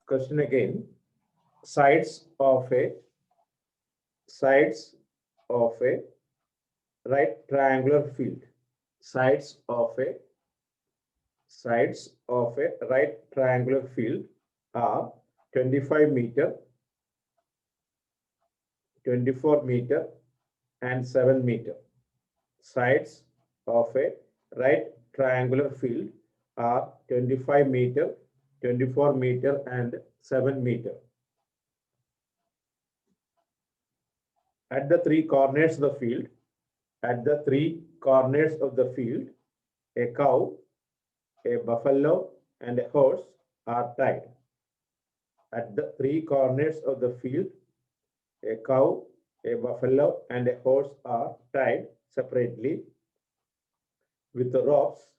Question again. Sides of a sides of a right triangular field. Sides of a right triangular field are 25 meter, 24 meter, and 7 meter. Sides of a right triangular field are 25 meter, 24 meter, and 7 meter. At the three corners of the field, a cow, a buffalo, and a horse are tied. At the three corners of the field, a cow, a buffalo, and a horse are tied separately with ropes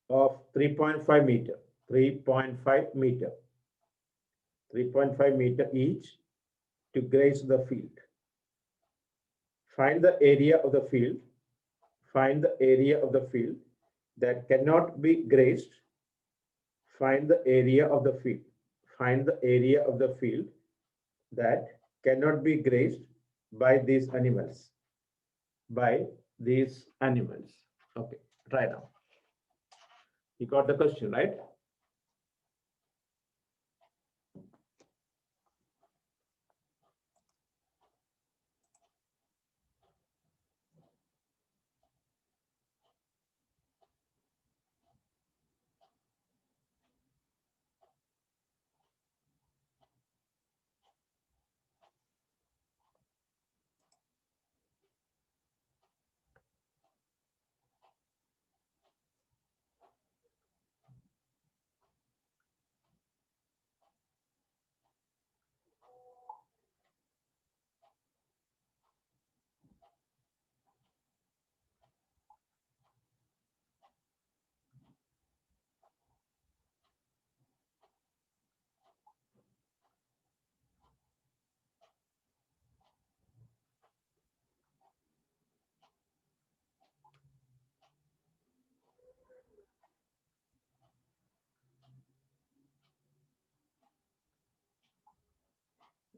of 3.5 meter, 3.5 meter, 3.5 meter each to graze the field. Find the area of the field. Find the area of the field that cannot be grazed. Find the area of the field. Find the area of the field that cannot be grazed by these animals. By these animals. Okay, try now. You got the question, right?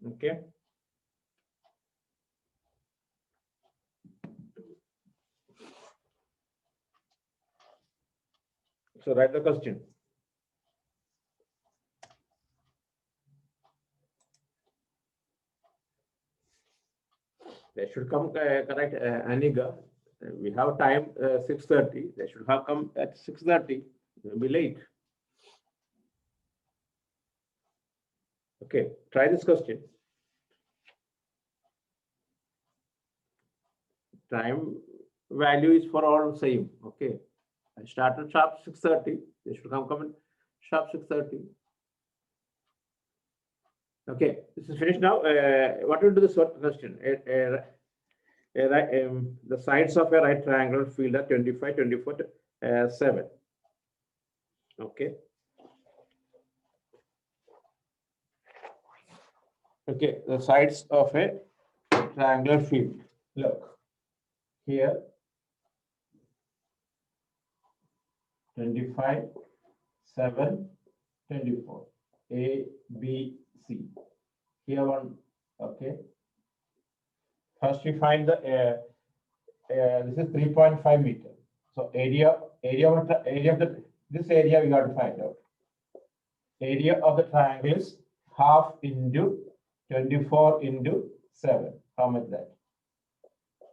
Okay. So write the question. They should come correct, Aniga. We have time 6:30. They should have come at 6:30. We'll be late. Okay, try this question. Time value is for all same. Okay, I started sharp 6:30. They should come in sharp 6:30. Okay, this is finished now. What will do this question? The sides of a right triangle field are 25, 24, 7. Okay. Okay, the sides of a triangular field. Look, here 25, 7, 24. A, B, C. Here one, okay. First we find the this is 3.5 meter. So area of this area we got to find out. Area of the triangle is half into 24 into 7. How much that?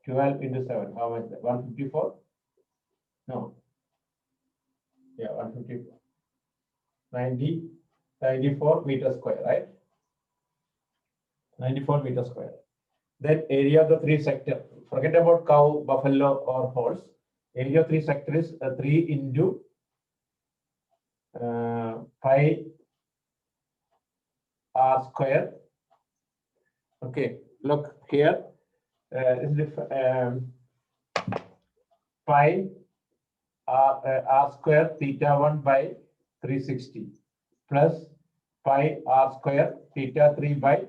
12 into 7. How much that? 154? No. Yeah, 154. 94 meter square, right? 94 meter square. Then area of the three sector. Forget about cow, buffalo, or horse. Area of three sector is 3 into pi r square. Okay, look here. Is the pi r square theta 1 by 360 plus pi r square theta 3 by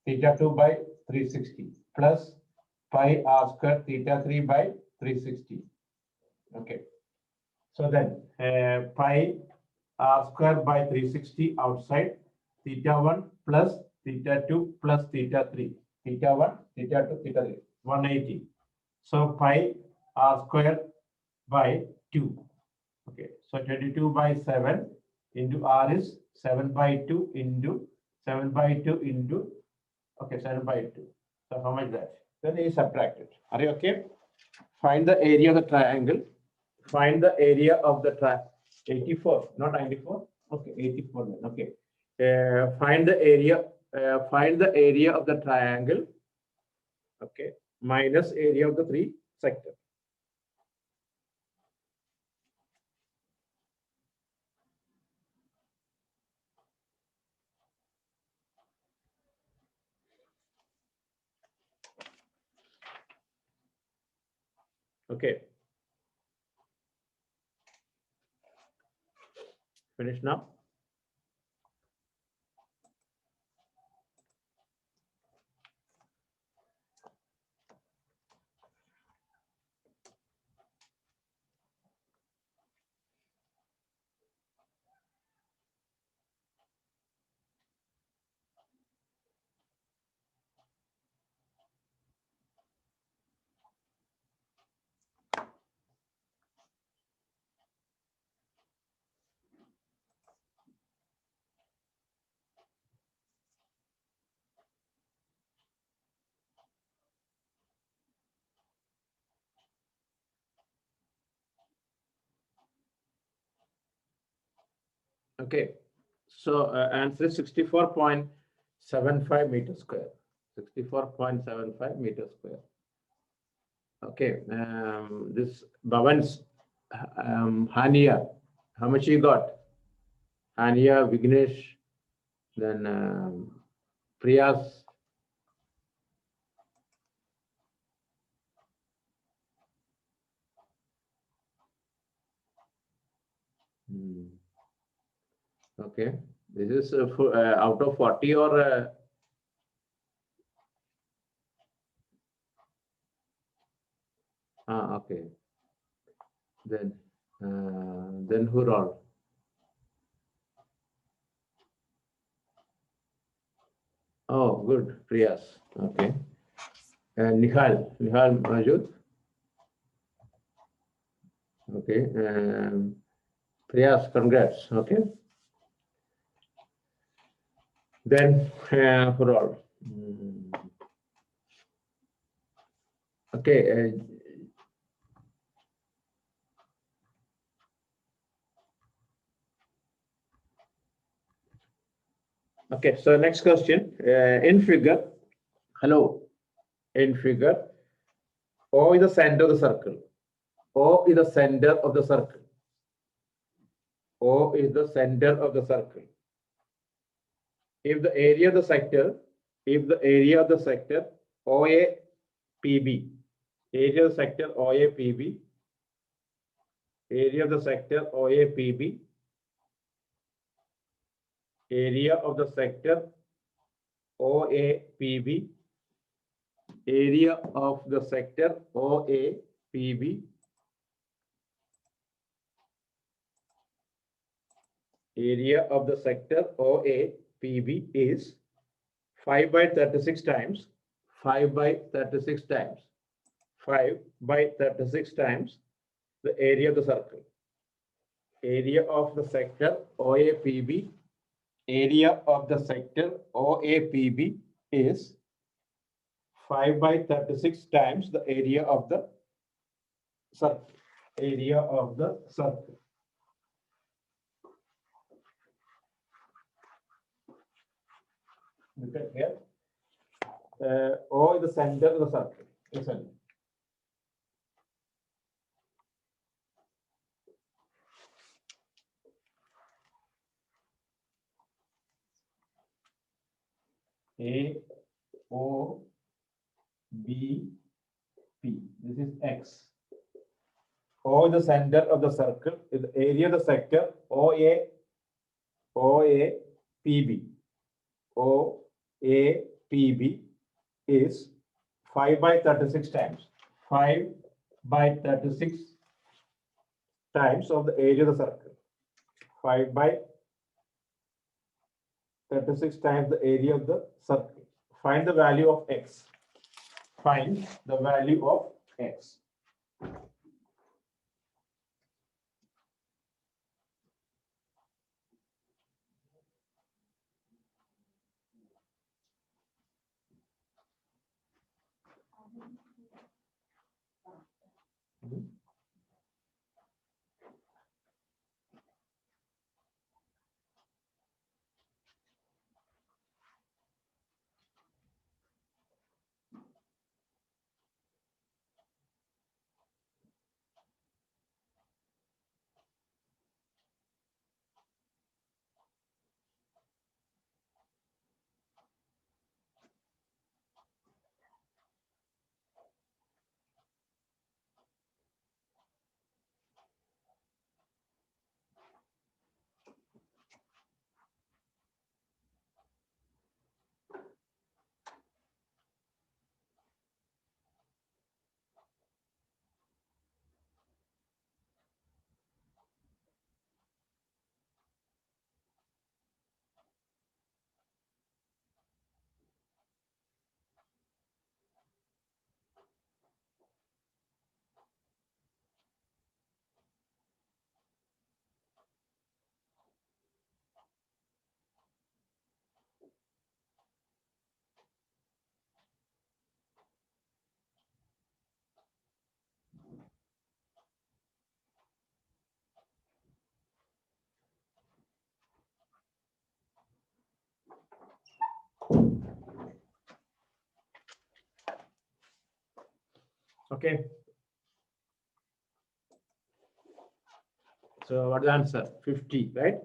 theta 2 by 360 plus pi r square theta 3 by 360. Okay. So then pi r square by 360 outside, theta 1 plus theta 2 plus theta 3, theta 1, theta 2, theta 3, 180. So pi r square by 2. Okay, so 22 by 7 into r is 7 by 2 into 7 by 2 into, okay, 7 by 2. So how much that? Then you subtract it. Are you okay? Find the area of the triangle. Find the area of the triangle. 84, not 94. Okay, 84 then. Okay. Find the area. Find the area of the triangle. Okay, minus area of the three sectors. Okay. Finish now. Okay. So answer is 64.75 meters square. 64.75 meters square. Okay. This Bhavan's Hania, how much you got? Hania, Vignesh, then Priyas. Okay. This is out of 40 or okay. Then who all? Oh, good. Priyas. Okay. Nihal Majud. Okay. Priyas, congrats. Okay. Then for all. Okay. Okay. So next question. In figure, hello. In figure, O is the center of the circle. O is the center of the circle. O is the center of the circle. If the area of the sector, OA PB, area of the sector OA PB, area of the sector OA PB, area of the sector OA PB, area of the sector OA PB, area of the sector OA PB is 5 by 36 times 5 by 36 times 5 by 36 times the area of the circle. Area of the sector OAPB, area of the sector OAPB is 5 by 36 times the area of the circle. Area of the circle. Look at here. O is the center of the circle. Listen. A, O, B, P. This is X. O is the center of the circle. Is the area of the sector OA, PB. OA, PB is 5 by 36 times. 5 by 36 times of the area of the circle. 5 by 36 times the area of the circle. Find the value of x. Find the value of x. Okay. So what's the answer? 50, right?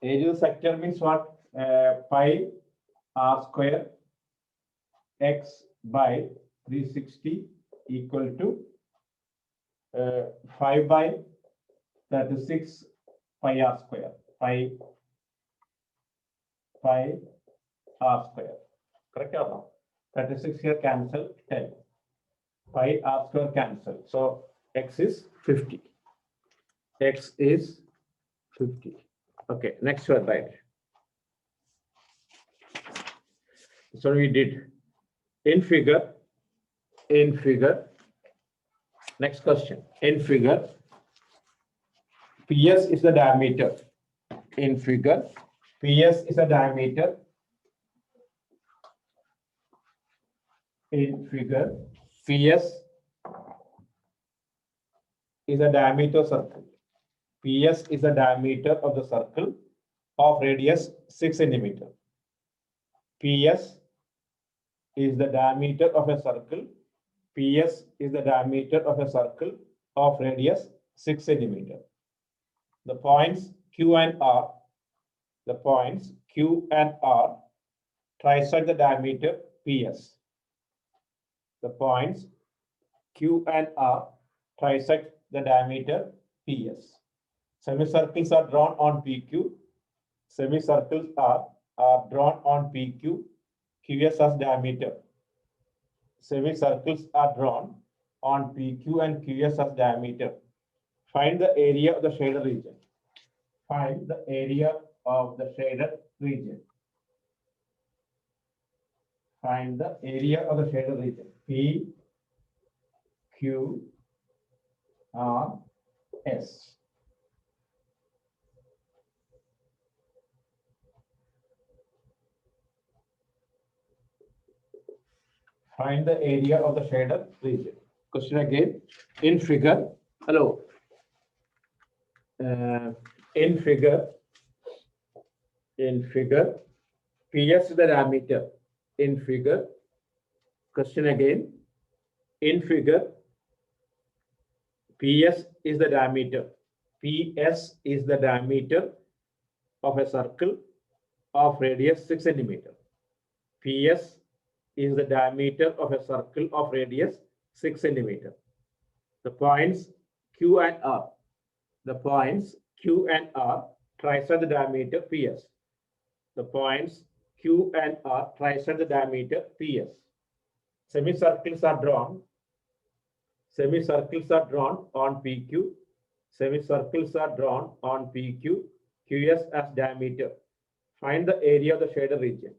Area of the sector means what? Pi r square x by 360 equal to 5 by 36 pi r square. Pi r square. Correct or no? 36 here cancel 10. Pi r square cancel. So x is 50. X is 50. Okay, next one, right? So we did in figure, next question. In figure, PS is the diameter. In figure, PS is a diameter. In figure, PS is a diameter circle. PS is the diameter of the circle of radius 6 centimeter. PS is the diameter of a circle. PS is the diameter of a circle of radius 6 centimeter. The points Q and R, trisect the diameter PS. The points Q and R trisect the diameter PS. Semicircles are drawn on PQ. Semicircles are drawn on PQ. QS as diameter. Semicircles are drawn on PQ and QS as diameter. Find the area of the shaded region. Find the area of the shaded region. Find the area of the shaded region. P, Q, R, S. Find the area of the shaded region. Question again. In figure, hello. In figure, PS is the diameter. In figure, question again. In figure, PS is the diameter. PS is the diameter of a circle of radius 6 centimeter. PS is the diameter of a circle of radius 6 centimeter. The points Q and R. The points Q and R trisect the diameter PS. The points Q and R trisect the diameter PS. Semicircles are drawn. Semicircles are drawn on PQ. Semicircles are drawn on PQ. QS as diameter. Find the area of the shaded region.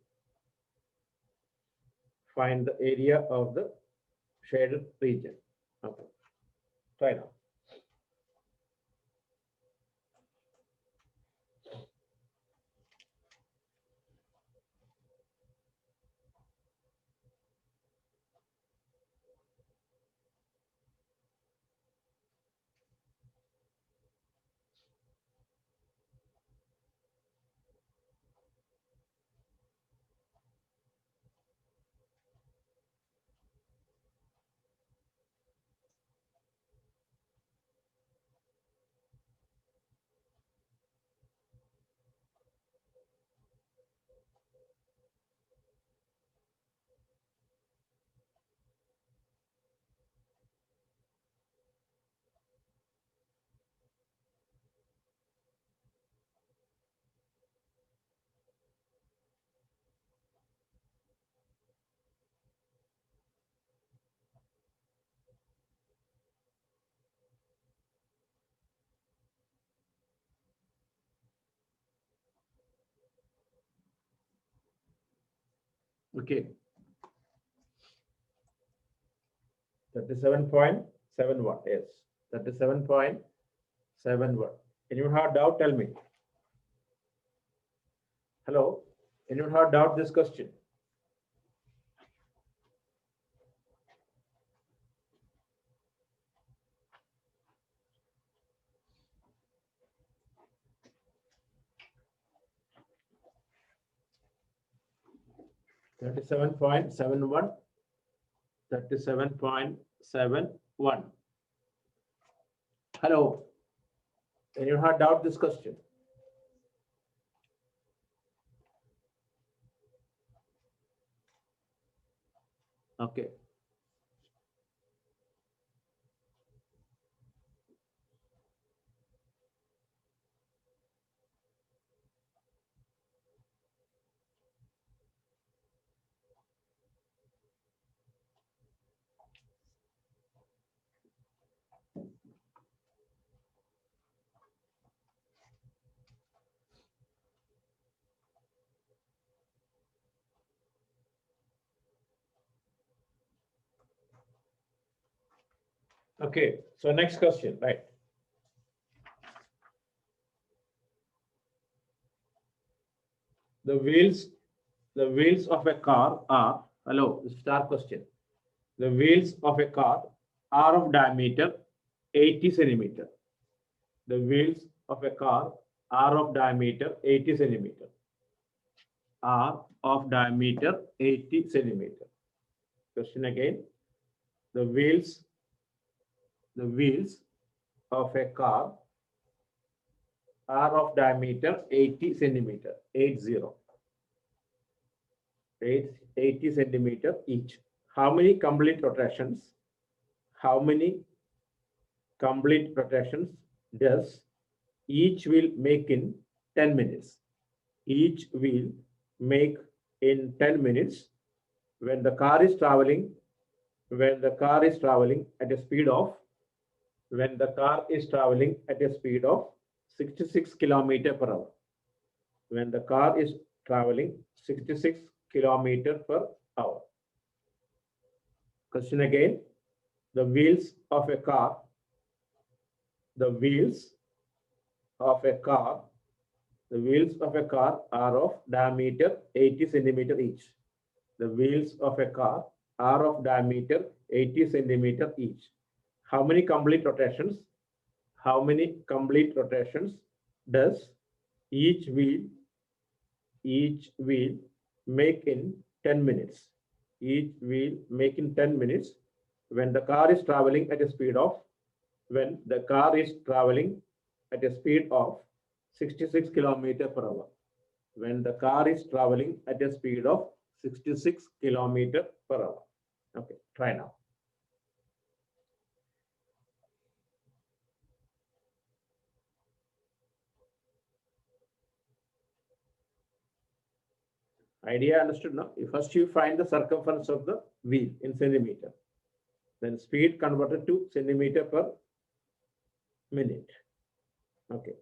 Find the area of the shaded region. Okay. Try now. Okay. 37.71. Yes. 37.71. Anyone have doubt? Tell me. Hello. Anyone have doubt this question? Thirty-seven point seven one. 37.71. Hello. Anyone have doubt this question? Okay. Okay. So next question, right? The wheels of a car are, hello, star question. The wheels of a car are of diameter 80 centimeter. The wheels of a car are of diameter 80 centimeter. Are of diameter 80 centimeter. Question again. The wheels of a car are of diameter 80 centimeter, 80, 80 centimeter each. How many complete rotations? How many complete rotations does each wheel make in 10 minutes? Each wheel make in 10 minutes when the car is traveling at a speed of 66 kilometer per hour. When the car is traveling 66 kilometer per hour. Question again. The wheels of a car are of diameter 80 centimeter each. The wheels of a car are of diameter 80 centimeter each. How many complete rotations? How many complete rotations does each wheel make in 10 minutes? Each wheel make in 10 minutes when the car is traveling at a speed of 66 kilometer per hour. When the car is traveling at a speed of 66 kilometer per hour. Okay, try now. Idea understood now? First you find the circumference of the wheel in centimeter. Then speed converted to centimeter per minute. Okay.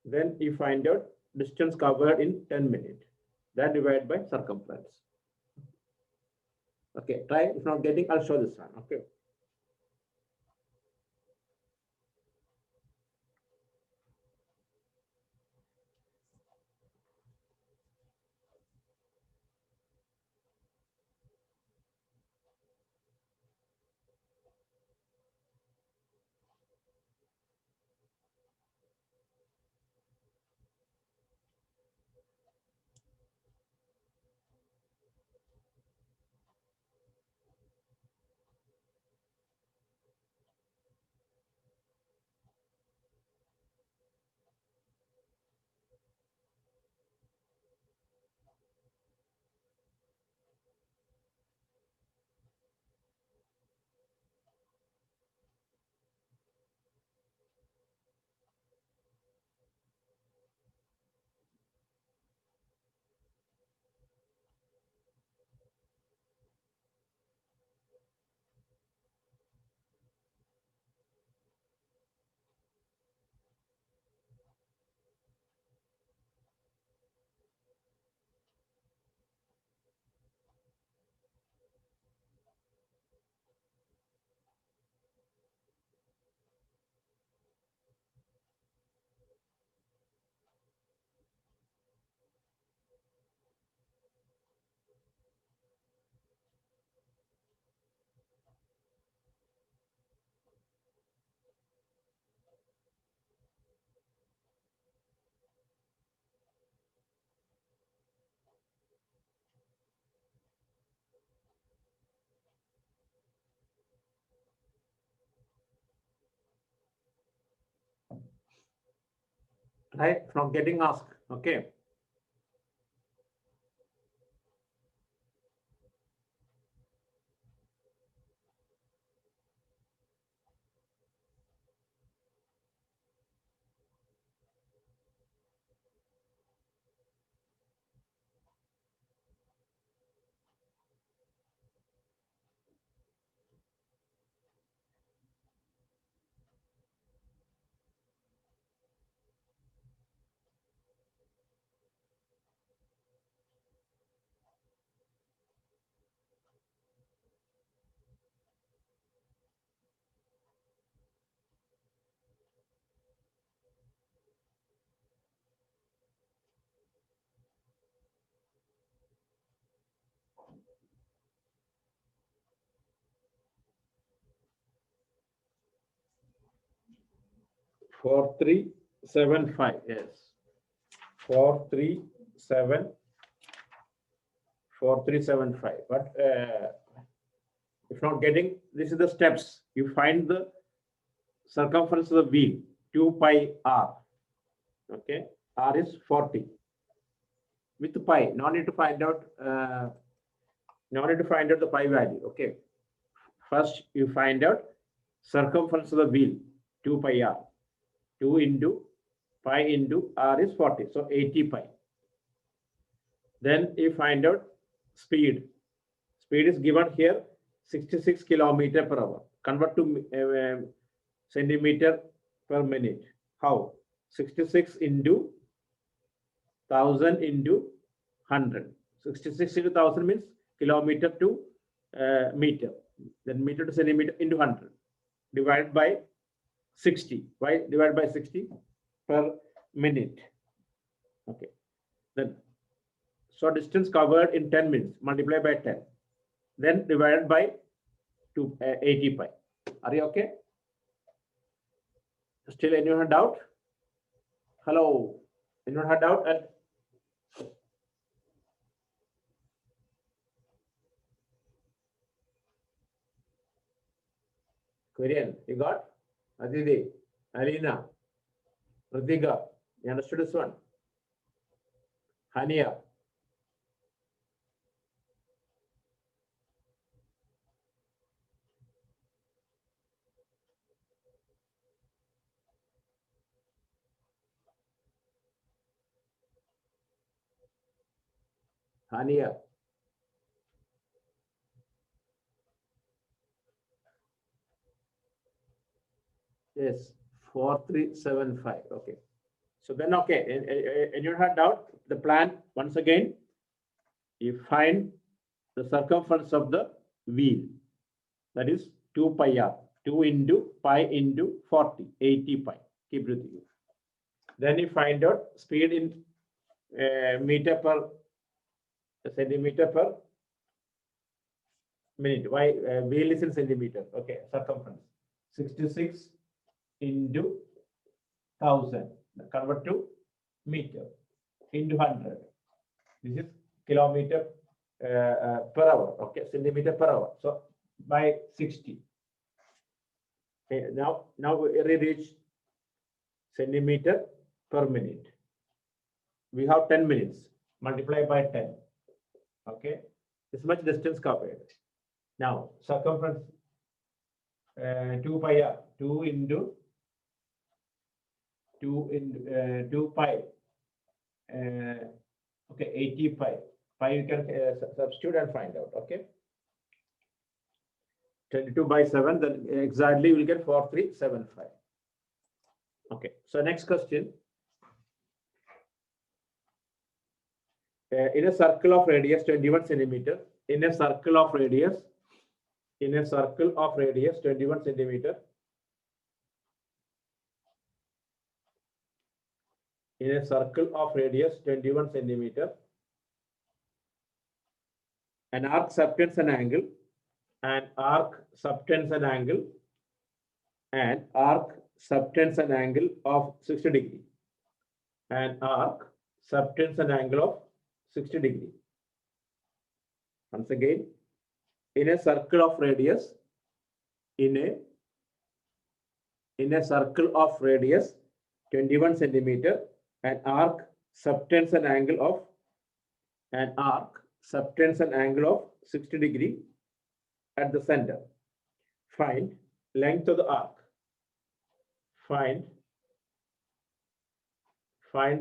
Then you find out distance covered in 10 minutes. That divided by circumference. Okay, try. If not getting, I'll show this one. Okay. Right, from getting asked. Okay. Four three seven five. Yes. 4375. But if not getting, this is the steps. You find the circumference of the wheel, 2 pi r. Okay, r is 40. With pi, no need to find out. No need to find out the pi value. Okay, first you find out circumference of the wheel, 2 pi r. 2 into pi into r is 40, so 80 pi. Then you find out speed. Speed is given here 66 kilometer per hour. Convert to centimeter per minute. How? 66 into 1000 into 100. 66 into 1000 means kilometer to meter. Then meter to centimeter into 100. Divided by 60. Why divided by 60? Per minute. Okay. Then, so distance covered in 10 minutes. Multiply by 10. Then divided by 80 pi. Are you okay? Still anyone had doubt? Hello? Anyone had doubt? Korean, you got? Aditi, Alina, Ritika, you understood this one? Hania. Hania. Yes, 4375. Okay. So then, okay, and you had doubt the plan once again. You find the circumference of the wheel, that is 2 pi r, 2 into pi into 40, 80 pi. Keep with you. Then you find out speed in meter per centimeter per minute. Why wheel is in centimeter? Okay, circumference 66 into 1000. Convert to meter into 100. This is kilometer per hour. Okay, centimeter per hour. So by 60. Okay, now we reach centimeter per minute. We have 10 minutes. Multiply by 10. Okay, this much distance covered. Now circumference 2 pi r, 2 into 2 pi. Okay, 80 pi. Pi you can substitute and find out. Okay, 22 by 7. Then exactly you will get 4375. Okay, so next question. In a circle of radius 21 centimeter, in a circle of radius 21 centimeter, in a circle of radius 21 centimeter, an arc subtends an angle, an arc subtends an angle, an arc subtends an angle of 60 degree, an arc subtends an angle of 60 degree. Once again, in a circle of radius, in a circle of radius 21 centimeter, an arc subtends an angle of 60 degree at the center. Find length of the arc. Find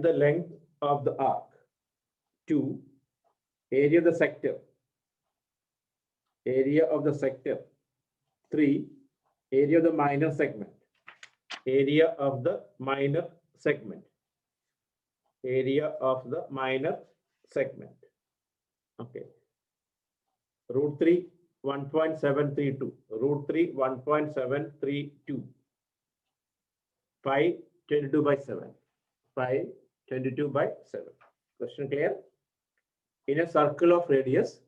the length of the arc. 2. Area of the sector. 3. Area of the minor segment. Area of the minor segment. Okay. Root 3, 1.732. Root 3, 1.732. Pi 22 by 7. Pi 22 by 7. Question clear? In a circle of radius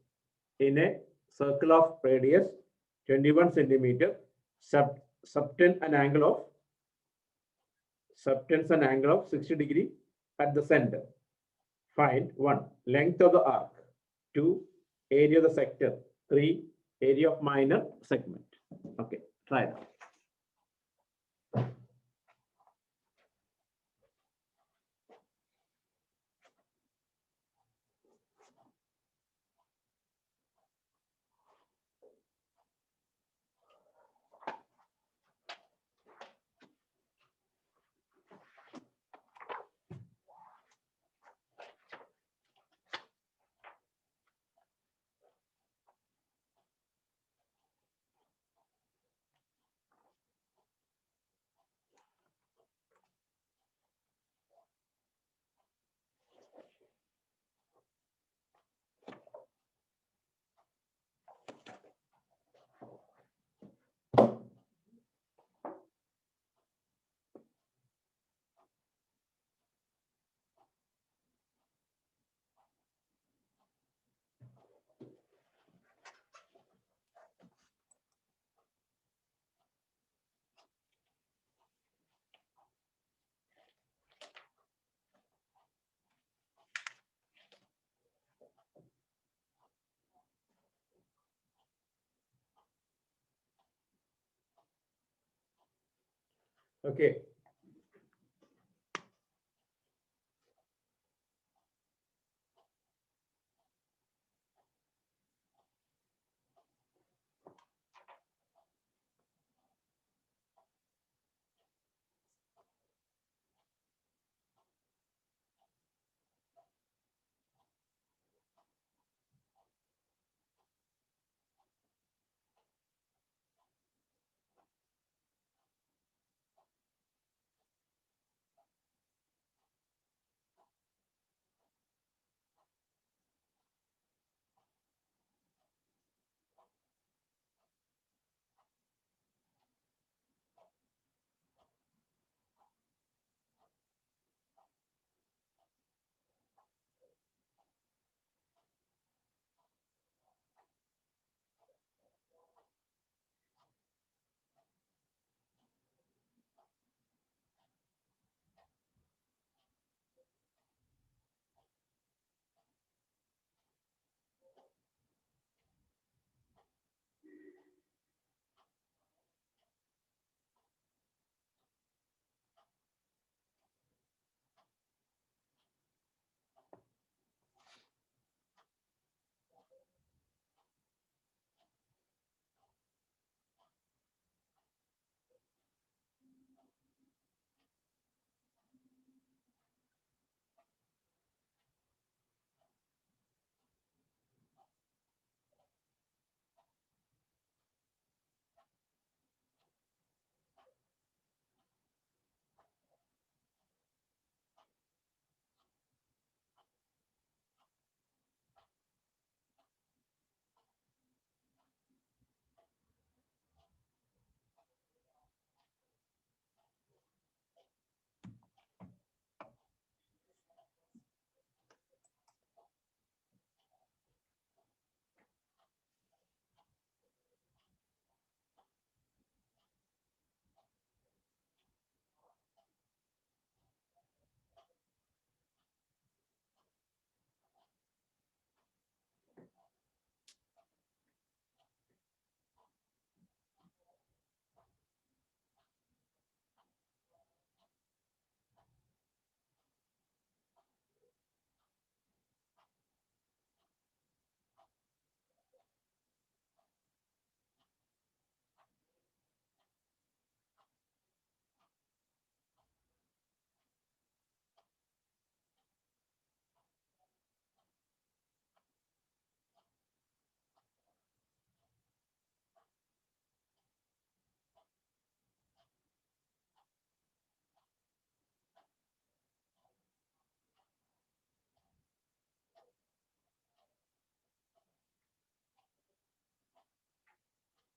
21 centimeter, subtends an angle of 60 degree at the center. Find 1. Length of the arc. 2. Area of the sector. 3. Area of minor segment. Okay, try that. Okay.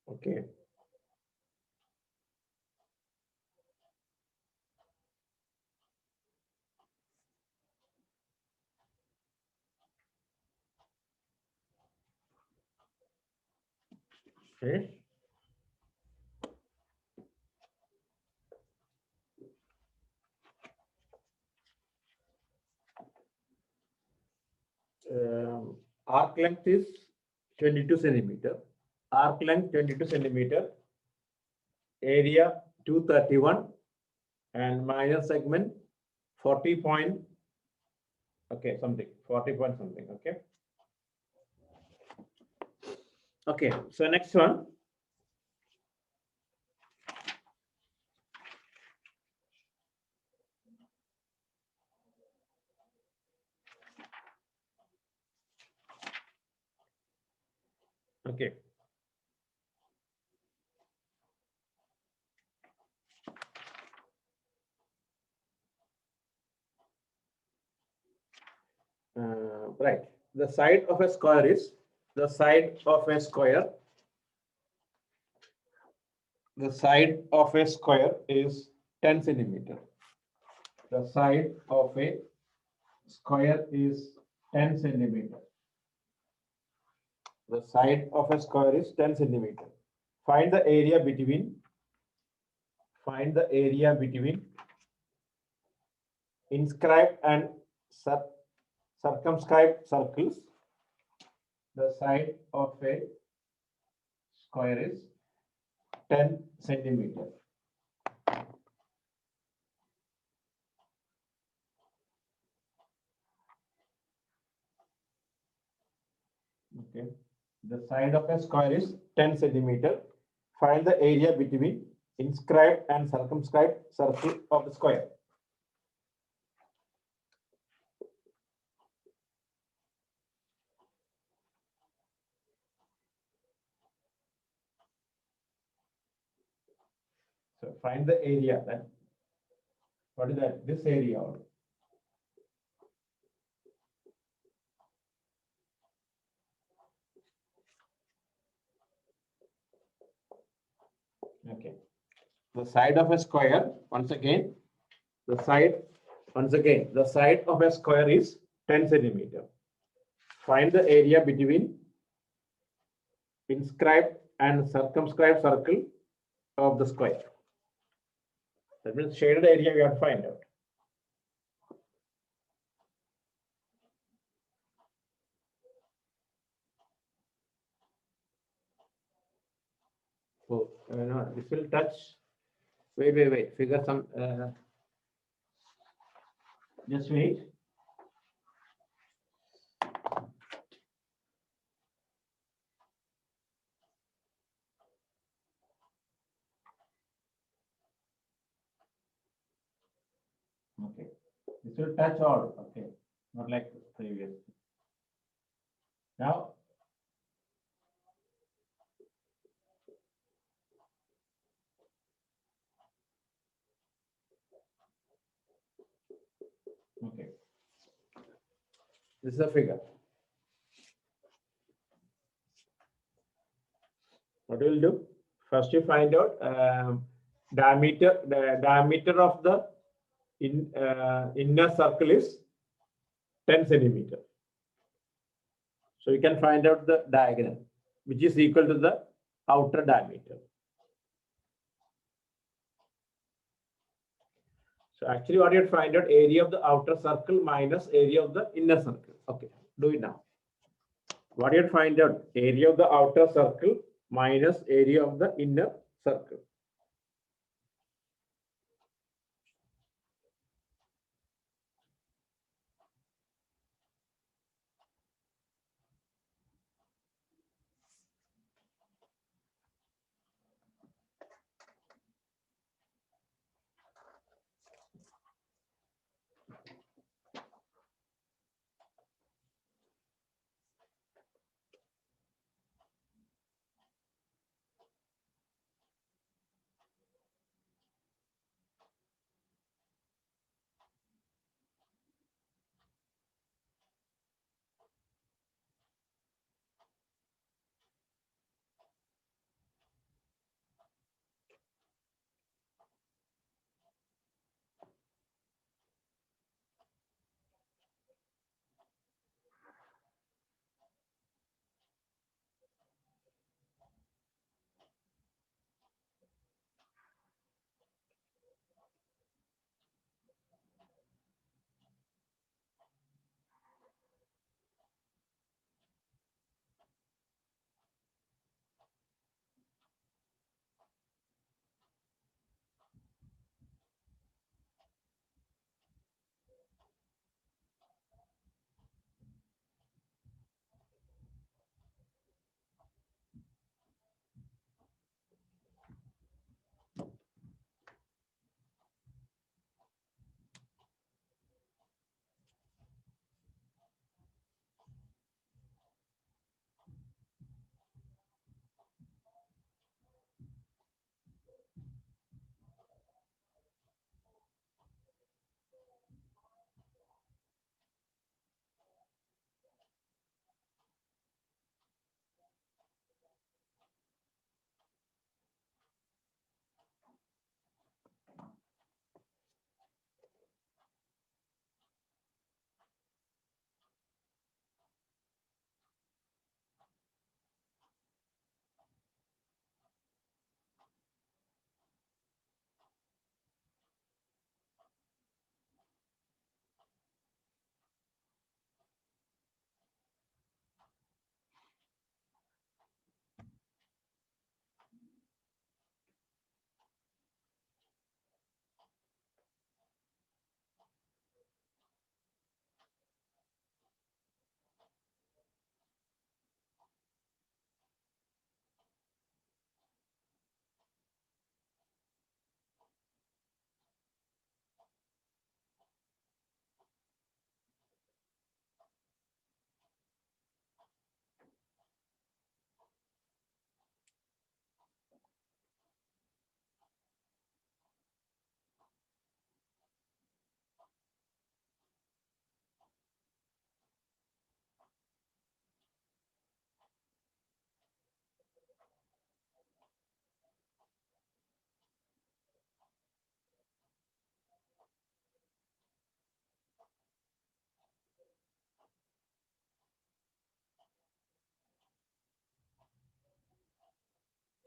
Okay. Okay. Arc length is 22 centimeter. Arc length 22 centimeter. Area 231 and minor segment 40 point. Okay, something 40 point something. Okay. Okay. So next one. Okay. Right. The side of a square is the side of a square. The side of a square is 10 centimeter. The side of a square is 10 centimeter. The side of a square is 10 centimeter. Find the area between. Find the area between inscribed and circumscribed circles. The side of a square is 10 centimeter. Okay. The side of a square is 10 centimeter. Find the area between inscribed and circumscribed circle of the square. So find the area then. What is that? This area. Okay. The side of a square, once again, the side of a square is 10 centimeter. Find the area between inscribed and circumscribed circle of the square. That means shaded area we have to find out. So, no, this will touch. Wait. Figure some. Just wait. Okay. This will touch all. Okay. Not like previous. Now, okay. This is a figure. What we will do? First, you find out diameter. The diameter of the inner circle is 10 centimeter. So you can find out the diagonal, which is equal to the outer diameter. So actually, what you find out area of the outer circle minus area of the inner circle. Okay, do it now. What you find out area of the outer circle minus area of the inner circle.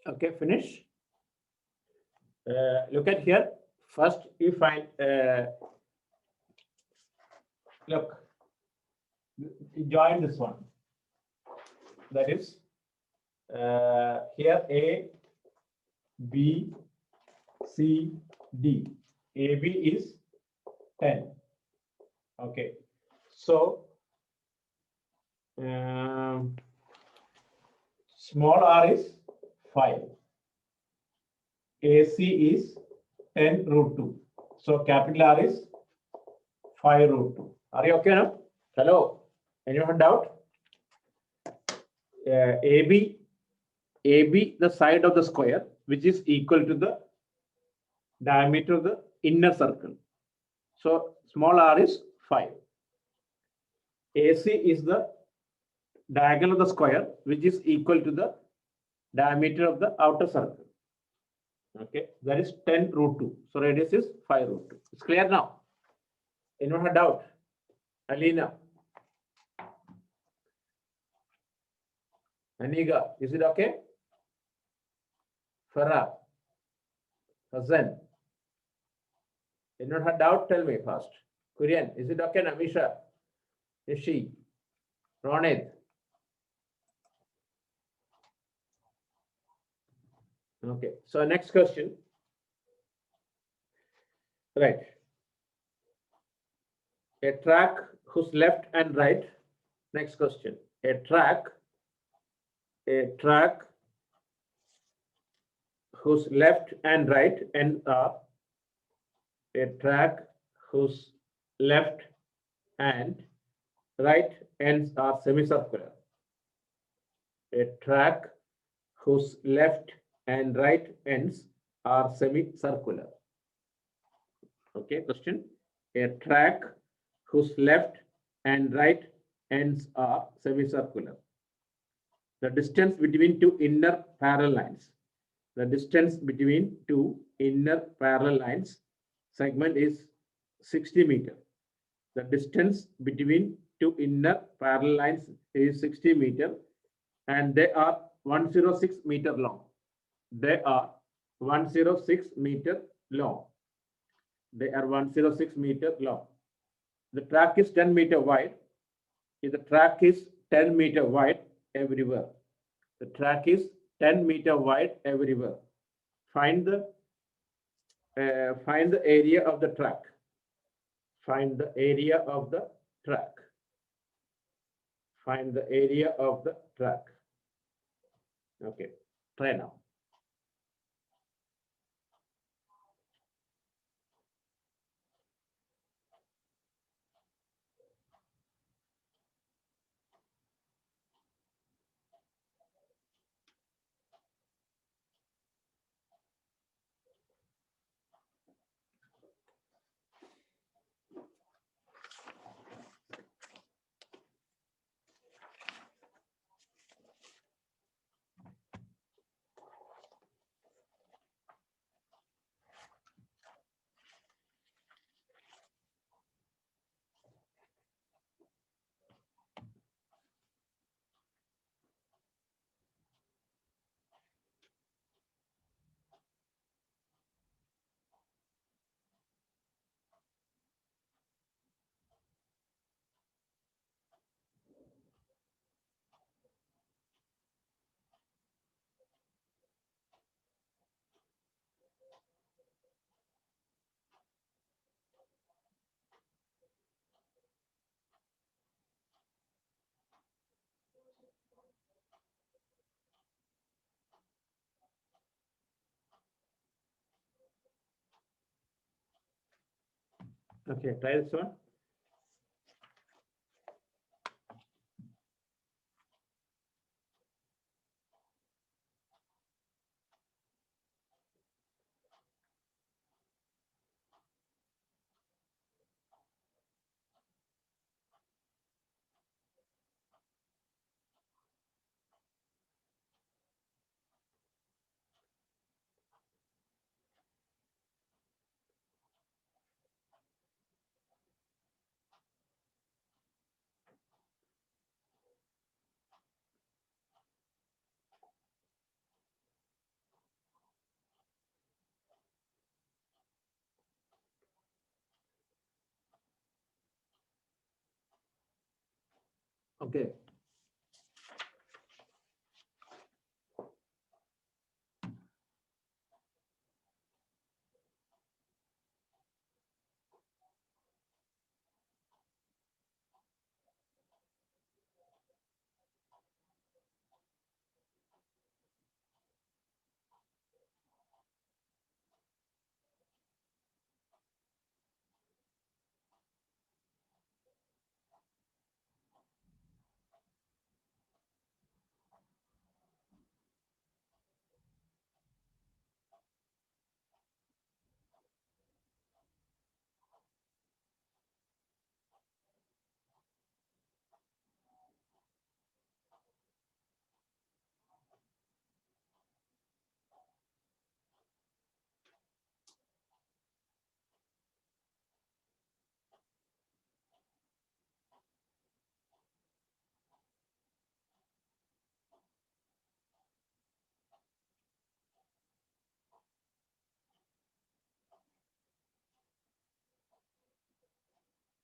Okay, finish. Look at here. First, you find, look, join this one. That is, here A, B, C, D. AB is 10. Okay. So, small r is 5. AC is 10 root 2. So, capital R is 5 root 2. Are you okay now? Hello? Anyone doubt? AB, the side of the square, which is equal to the diameter of the inner circle. So, small r is 5. AC is the diagonal of the square, which is equal to the diameter of the outer circle. Okay, that is 10 root 2. So, radius is 5 root 2. It's clear now? Anyone have doubt? Alina? Aniga, is it okay? Farah? Hassan? Anyone have doubt? Tell me first. Kurian, is it okay? Namisha? Nishi? Ronit? Okay, so next question. Right. A track whose left and right. Next question. A track whose left and right ends are a track whose left and right ends are semicircular. A track whose left and right ends are semicircular. Okay, question. A track whose left and right ends are semicircular. The distance between two inner parallel lines. The distance between two inner parallel lines segment is 60 meter. The distance between two inner parallel lines is 60 meter and they are 106 meter long. They are 106 meter long. They are 106 meter long. The track is 10 meter wide. If the track is 10 meter wide everywhere. The track is 10 meter wide everywhere. Find the area of the track. Find the area of the track. Find the area of the track. Okay, try now. Okay, try this one. Okay.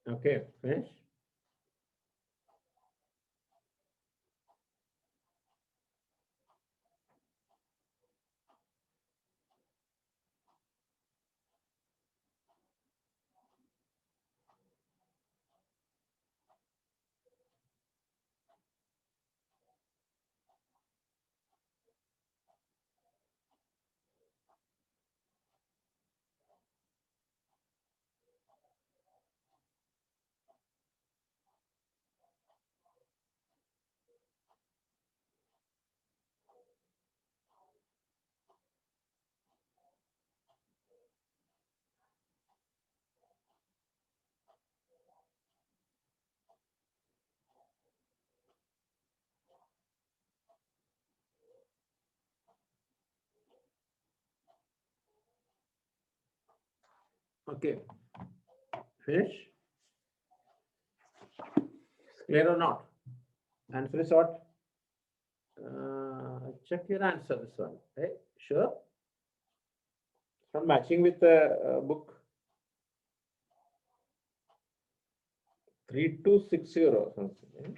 Okay, finish. Okay, finish. Clear or not? Answer is what? Check your answer. This one. Hey, sure. It's not matching with the book. 3260 something.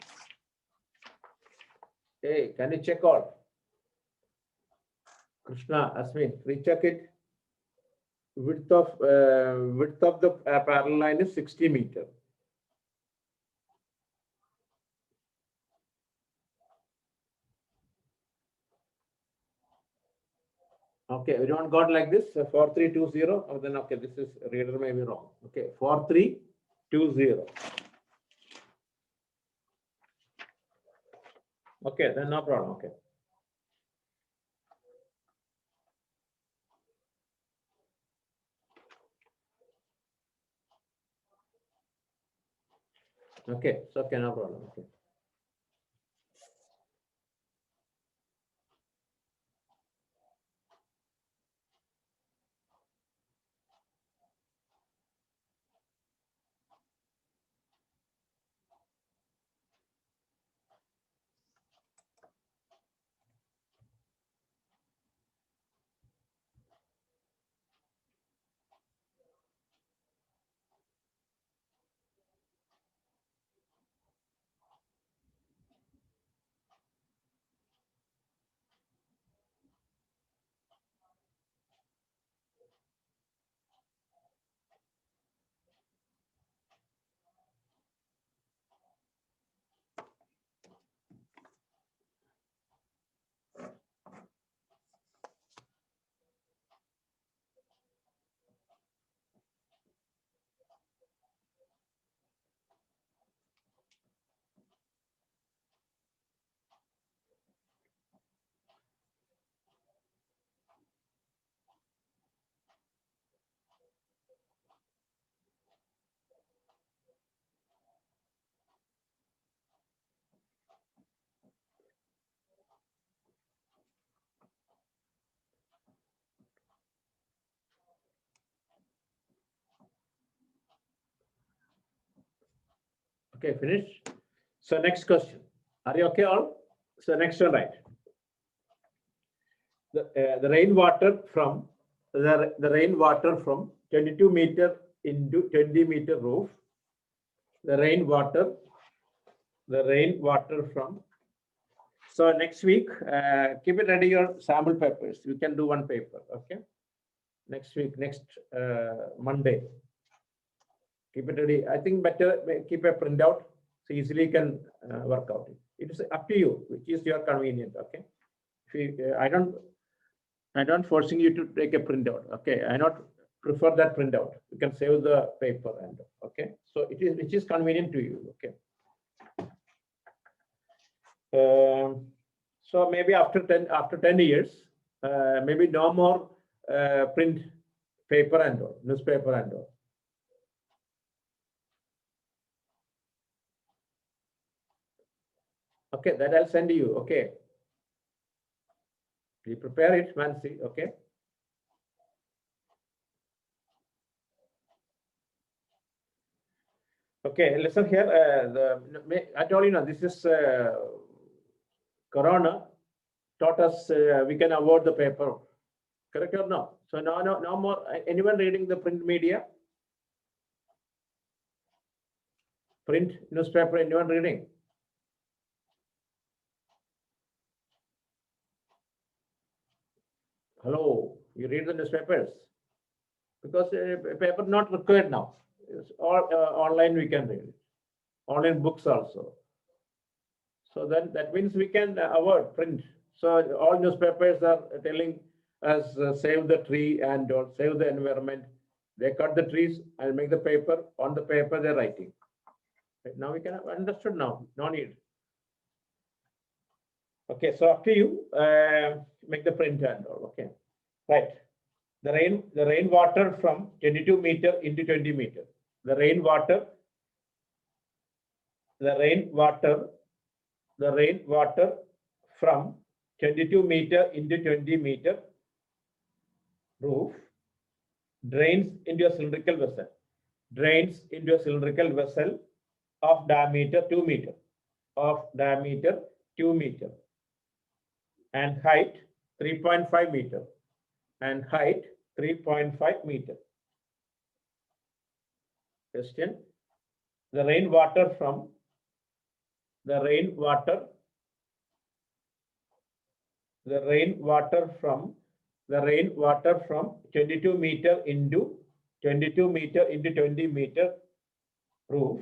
Hey, can you check out? Krishna, Asmin, recheck it. Width of the parallel line is 60 meter. Okay, everyone got like this 4320. Oh, then okay, this is reader may be wrong. Okay, 4320. Okay, then no problem. Okay. Okay, so okay, no problem. Okay. Okay, finish. So next question. Are you okay all? So next one, right? The rainwater from the rainwater from 22 meter into 20 meter roof. The rainwater the rainwater from. So next week, keep it ready your sample papers. You can do one paper, okay? Next week, next Monday. Keep it ready. I think better keep a printout so easily you can work out it. It is up to you, which is your convenient, okay? If you, I don't forcing you to take a printout, okay? I not prefer that printout. You can save the paper and okay. So it is which is convenient to you, okay? So maybe after 10 years, maybe no more print paper and all, newspaper and all. Okay, that I'll send you. Okay, we prepare it, Mansi. Okay. Okay, listen here. I told you now this is Corona taught us we can avoid the paper. Correct or no? So no more. Anyone reading the print media? Print newspaper? Anyone reading? Hello, you read the newspapers because paper not required now. It's all online. We can read it. Online books also. So then that means we can avoid print. So all newspapers are telling us save the tree and save the environment. They cut the trees and make the paper. On the paper they're writing. Now we can have understood now. No need. Okay, so up to you. Make the print and all. Okay, right. The rainwater from 22 meter into 20 meter. The rainwater from 22 meter into 20 meter roof drains into a cylindrical vessel. Drains into a cylindrical vessel of diameter 2 meter. Of diameter 2 meter. And height 3.5 meter. And height 3.5 meter. Question. The rainwater from the rainwater from 22 meter into 20 meter roof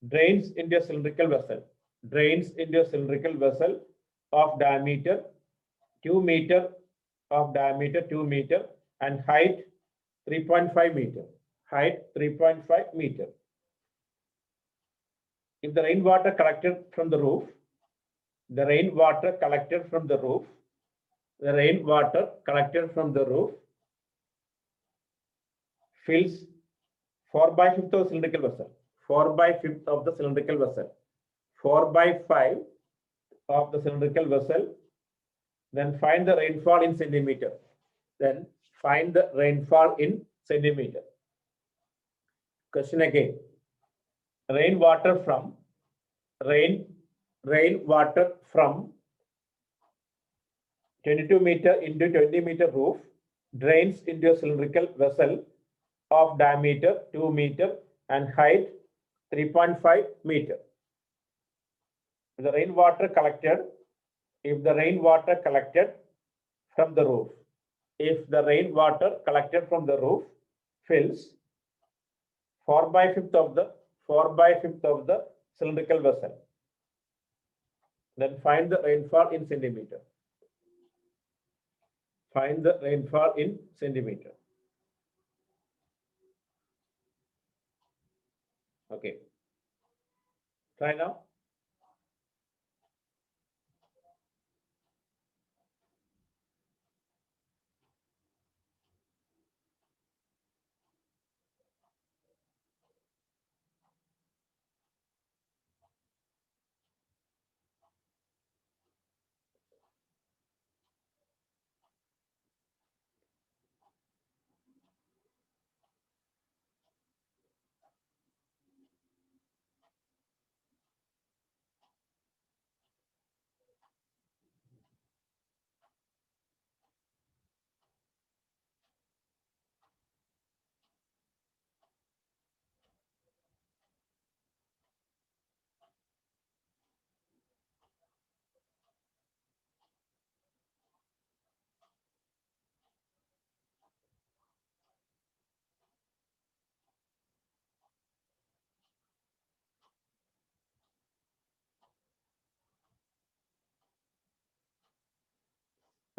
drains into a cylindrical vessel. Drains into a cylindrical vessel of diameter 2 meter and height 3.5 meter. Height 3.5 meter. If the rainwater collected from the roof, fills 4/5 of the cylindrical vessel. 4/5 of the cylindrical vessel. 4/5 of the cylindrical vessel. Then find the rainfall in centimeter. Question again. Rainwater from 22 meter into 20 meter roof drains into a cylindrical vessel of diameter 2 meter and height 3.5 meter. If the rainwater collected from the roof, fills 4/5 of the cylindrical vessel. Then find the rainfall in centimeter. Okay. Try now.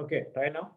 Okay, try now.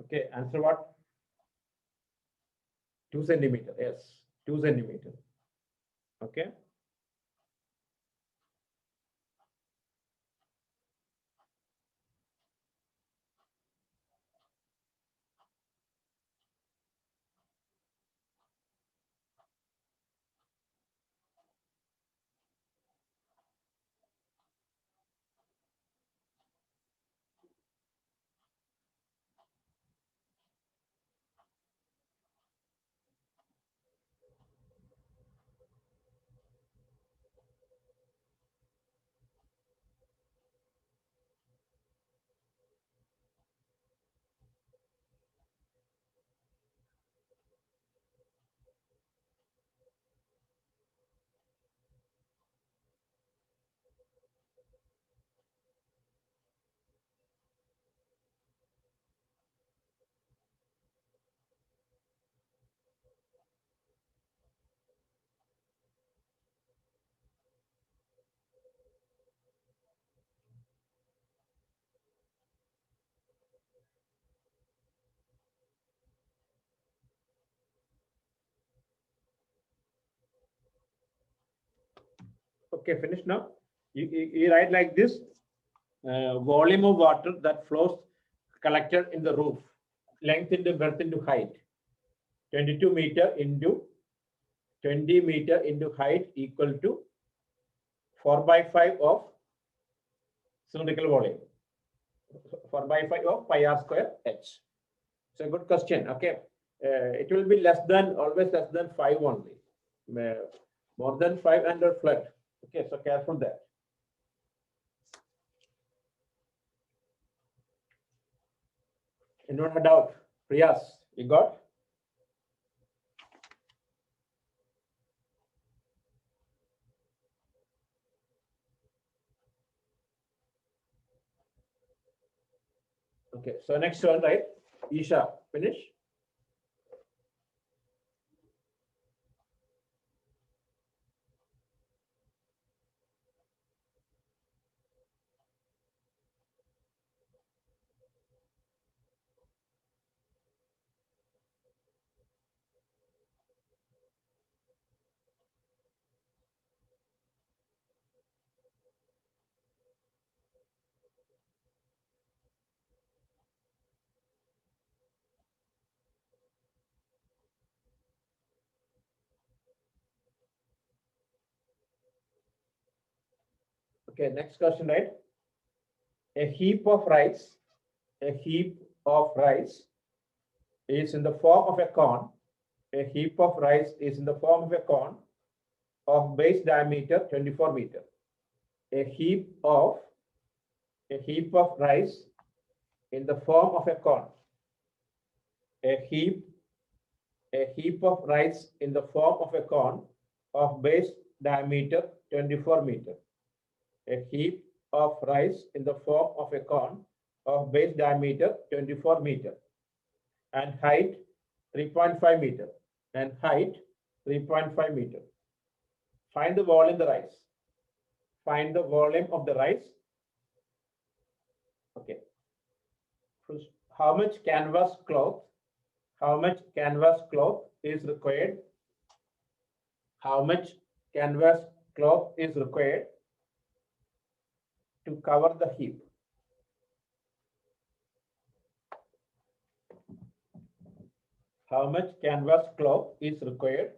Okay, answer what? 2 centimeter. Yes, 2 centimeter. Okay. Okay, finish now. You write like this: volume of water that flows collected in the roof, length into breadth into height, 22 meter into 20 meter into height equal to 4 by 5 of cylindrical volume. 4 by 5 of pi r square h. So good question. Okay. It will be less than, always less than 5 only. More than 5 under flood. Okay, so careful there. Anyone had doubt? Priyas, you got? Okay, so next one, right? Isha, finish? Okay, next question, right? A heap of rice, a heap of rice is in the form of a cone. A heap of rice is in the form of a cone of base diameter 24 meter. A heap of rice in the form of a cone. A heap of rice in the form of a cone of base diameter 24 meter. A heap of rice in the form of a cone of base diameter 24 meter and height 3.5 meter and height 3.5 meter. Find the volume of the rice. Find the volume of the rice. Okay. How much canvas cloth? How much canvas cloth is required? How much canvas cloth is required to cover the heap? How much canvas cloth is required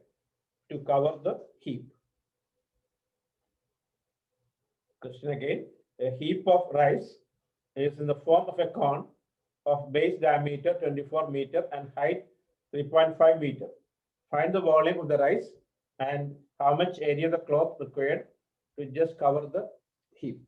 to cover the heap? Question again. A heap of rice is in the form of a cone of base diameter 24 meter and height 3.5 meter. Find the volume of the rice and how much area the cloth required to just cover the heap.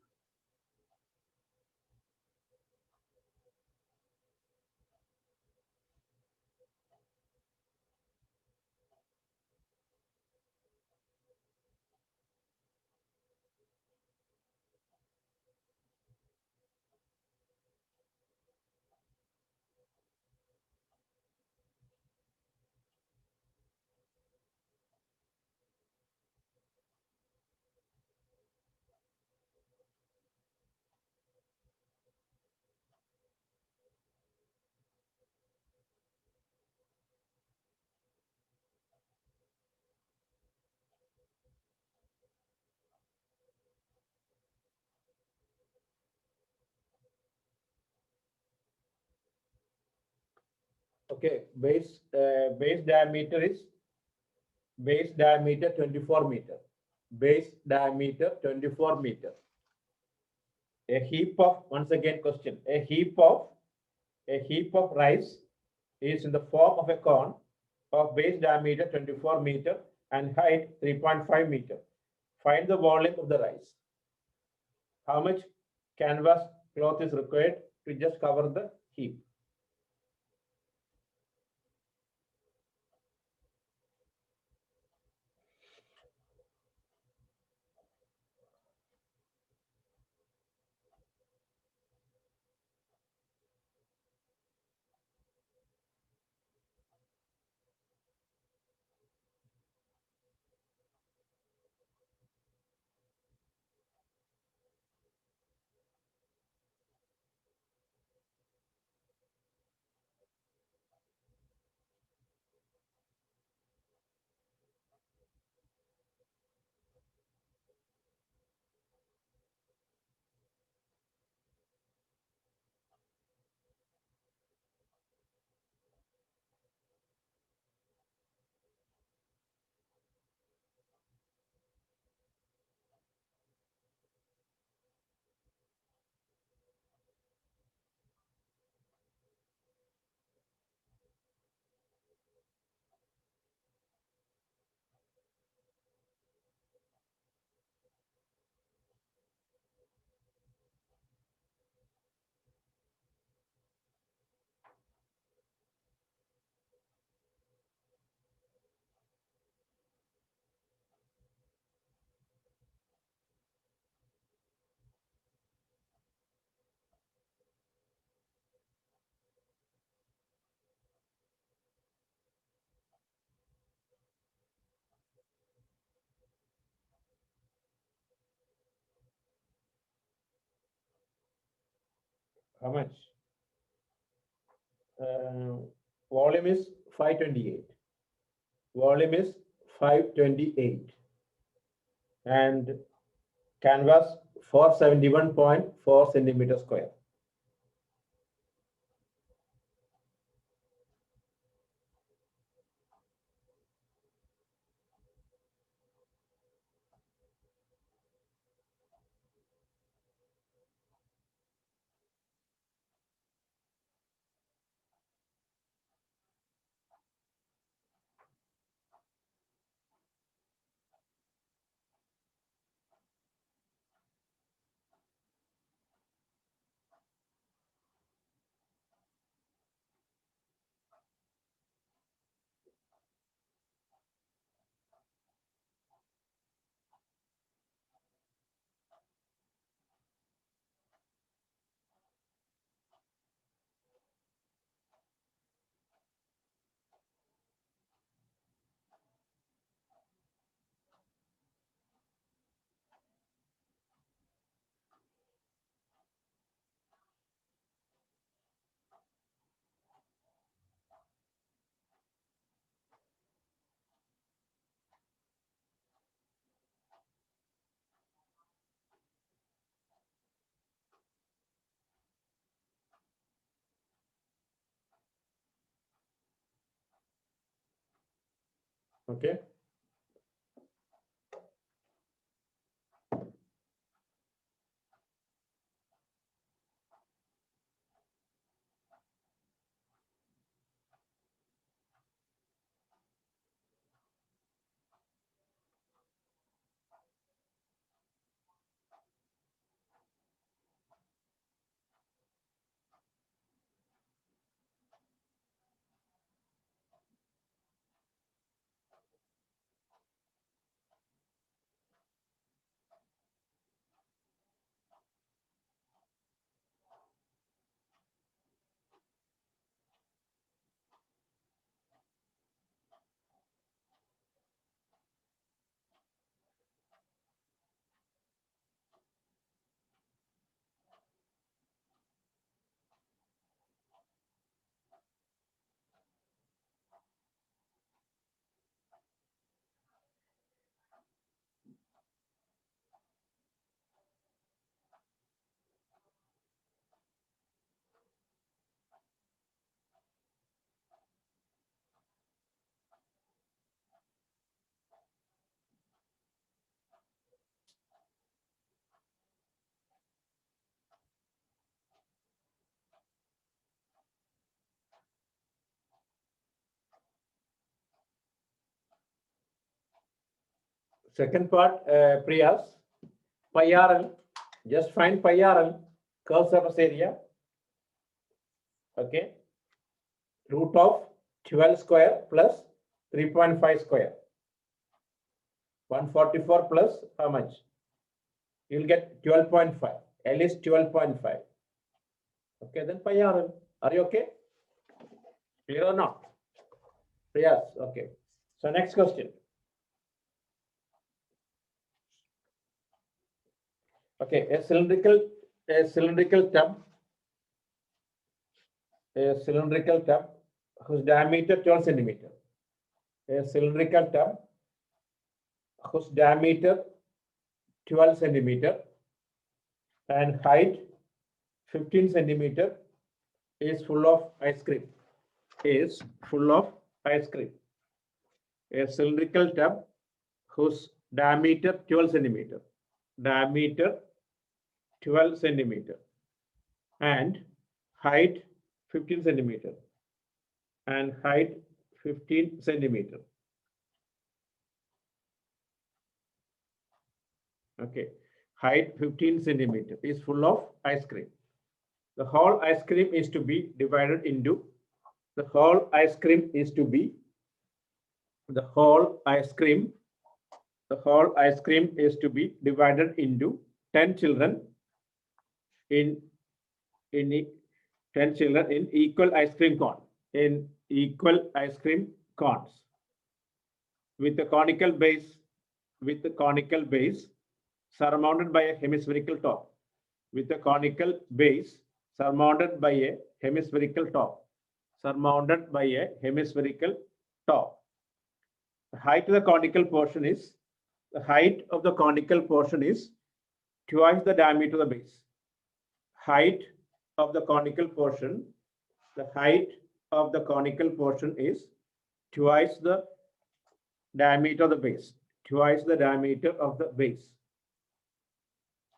Okay, base diameter is base diameter 24 meter. Base diameter 24 meter. A heap of, once again question, a heap of rice is in the form of a cone of base diameter 24 meter and height 3.5 meter. Find the volume of the rice. How much canvas cloth is required to just cover the heap? How much? Uh, volume is 528. Volume is 528. And canvas 471.4 centimeter square. Okay. Second part, Priyas, pi RL, just find pi RL, curve surface area, okay, root of 12 square plus 3.5 square, 144 plus how much? You'll get 12.5, L is 12.5. Okay, then pi RL, are you okay? Clear or not? Priyas, okay. So next question. Okay, a cylindrical tub whose diameter 12 centimeter. A cylindrical tub whose diameter 12 centimeter and height 15 centimeter is full of ice cream. Is full of ice cream. A cylindrical tub whose diameter 12 centimeter. Diameter 12 centimeter and height 15 centimeter and height 15 centimeter. Okay, height 15 centimeter is full of ice cream. The whole ice cream is to be divided into the whole ice cream is to be the whole ice cream is to be divided into 10 children in 10 children in equal ice cream cone, in equal ice cream cones with a conical base surmounted by a hemispherical top, with a conical base surmounted by a hemispherical top, surmounted by a hemispherical top. The height of the conical portion is twice the diameter of the base. Height of the conical portion, the height of the conical portion is twice the diameter of the base. Twice the diameter of the base.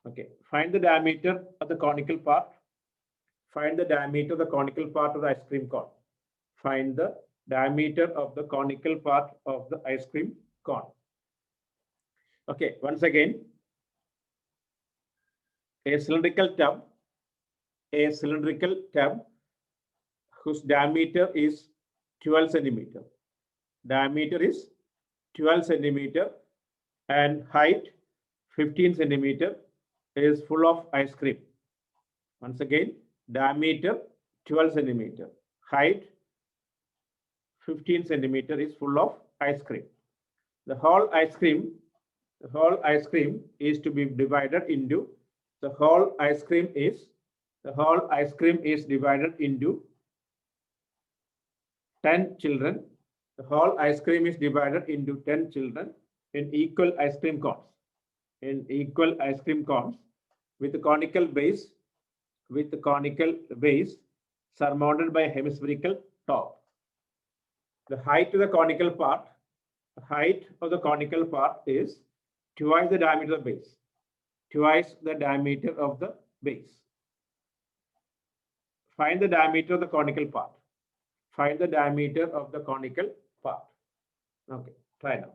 Okay, find the diameter of the conical part. Find the diameter of the conical part of the ice cream cone. Find the diameter of the conical part of the ice cream cone. Okay, once again, a cylindrical tub whose diameter is 12 centimeter. Diameter is 12 centimeter and height 15 centimeter is full of ice cream. Once again, diameter 12 centimeter, height 15 centimeter is full of ice cream. The whole ice cream is to be divided into the whole ice cream is divided into 10 children. The whole ice cream is divided into 10 children in equal ice cream cones. In equal ice cream cones with the conical base surmounted by a hemispherical top. The height of the conical part height of the conical part is twice the diameter of the base. Twice the diameter of the base. Find the diameter of the conical part. Find the diameter of the conical part. Okay, try now.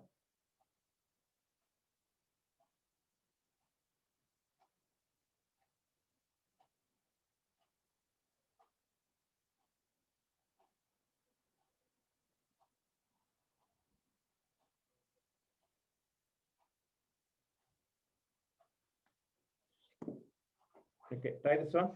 Okay, try this one.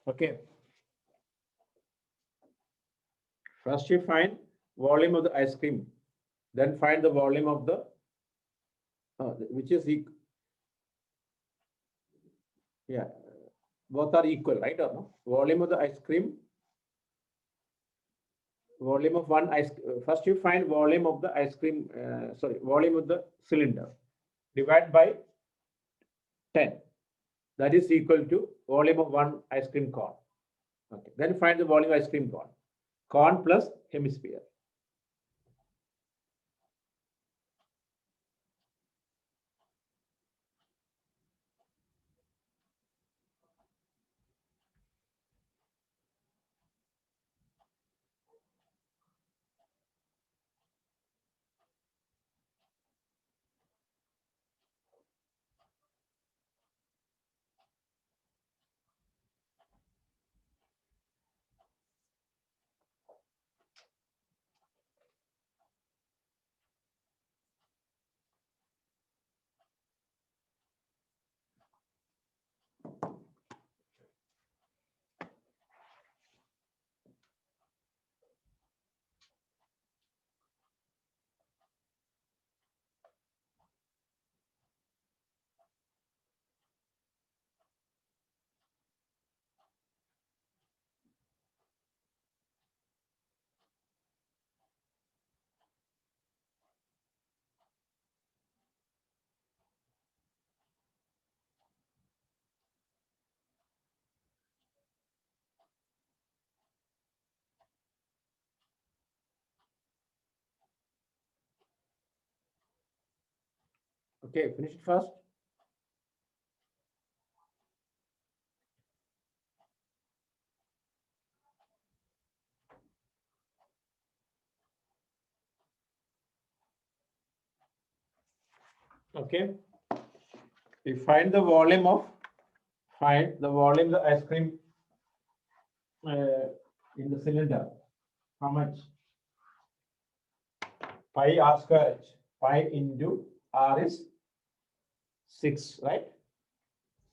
Okay. First you find volume of the ice cream, then find the volume of the which is yeah, both are equal, right or no? Volume of the ice cream, volume of one ice. First you find volume of the ice cream. Volume of the cylinder. Divide by 10. That is equal to volume of one ice cream cone. Okay. Then find the volume of ice cream cone. Cone plus hemisphere. Okay, finish it first. Okay. We find the volume of the ice cream in the cylinder. How much? Pi r square h. Pi into r is 6, right?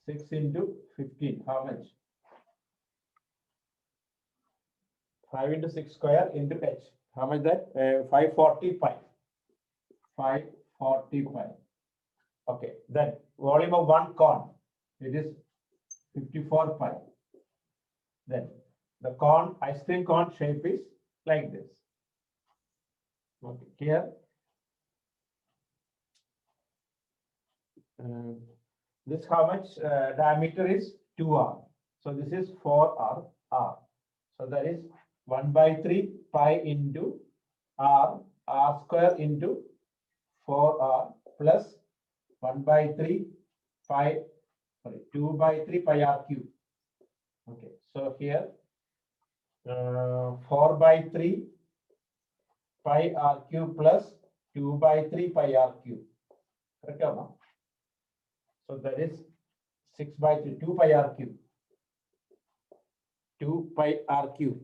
6 into 15. How much? 5 into 6 square into h. How much that? 540 pi. 540 pi. Okay. Then volume of one cone. It is 54 pi. Then the cone, ice cream cone shape is like this. Okay. Here. This how much diameter is 2r. So this is 4r. So that is 1/3 pi into r square into 4r plus 1 by 3 pi, sorry, 2 by 3 pi r cube. Okay, so here 4 by 3 pi r cube plus 2 by 3 pi r cube. Correct or not? So that is 6 by 3, 2 pi r cube. 2 pi r cube.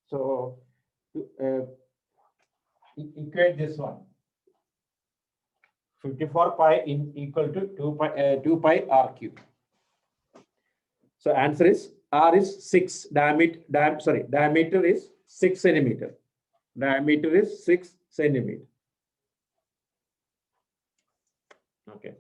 So equate this one. 54 pi in equal to 2 pi r cube. So answer is R is 6, diameter is 6 centimeter. Diameter is 6 centimeter. Okay.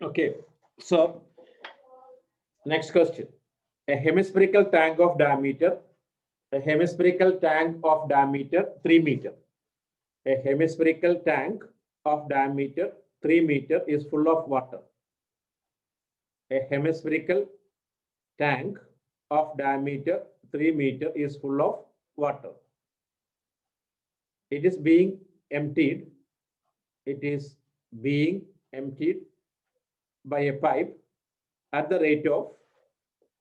Okay, so next question. A hemispherical tank of diameter, 3 meter. A hemispherical tank of diameter 3 meter is full of water. A hemispherical tank of diameter 3 meter is full of water. It is being emptied. It is being emptied by a pipe at the rate of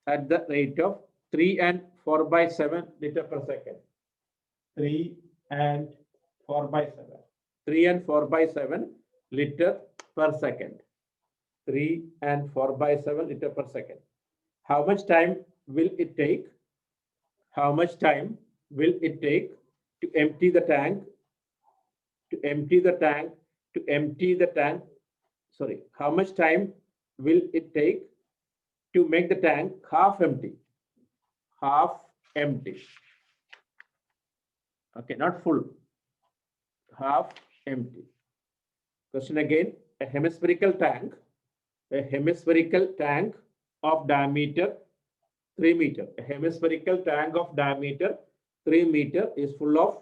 3 and 4 by 7 liter per second. 3 and 4 by 7. 3 and 4 by 7 liter per second. 3 and 4 by 7 liter per second. How much time will it take? How much time will it take to empty the tank? Sorry, how much time will it take to make the tank half empty? Half empty. Okay, not full. Half empty. Question again. A hemispherical tank of diameter 3 meter. A hemispherical tank of diameter 3 meter is full of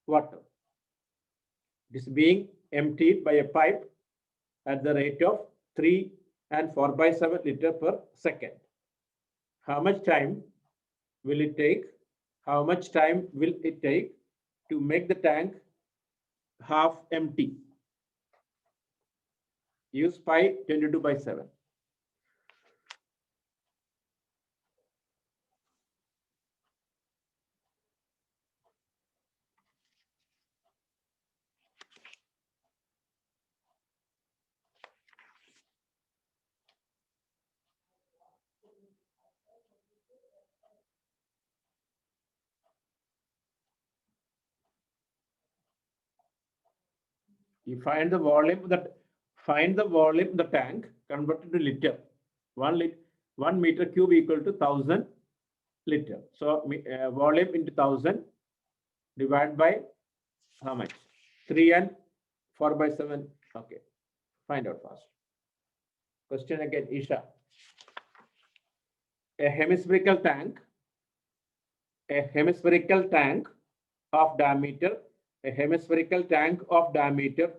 water. It is being emptied by a pipe at the rate of 3 and 4 by 7 liter per second. How much time will it take? How much time will it take to make the tank half empty? Use pi 22 by 7. You find the volume of the tank converted to liter. 1 meter cube equal to 1000 liter. So volume into 1000 divided by how much? 3 and 4 by 7. Okay, find out fast. Question again, Isha. A hemispherical tank of diameter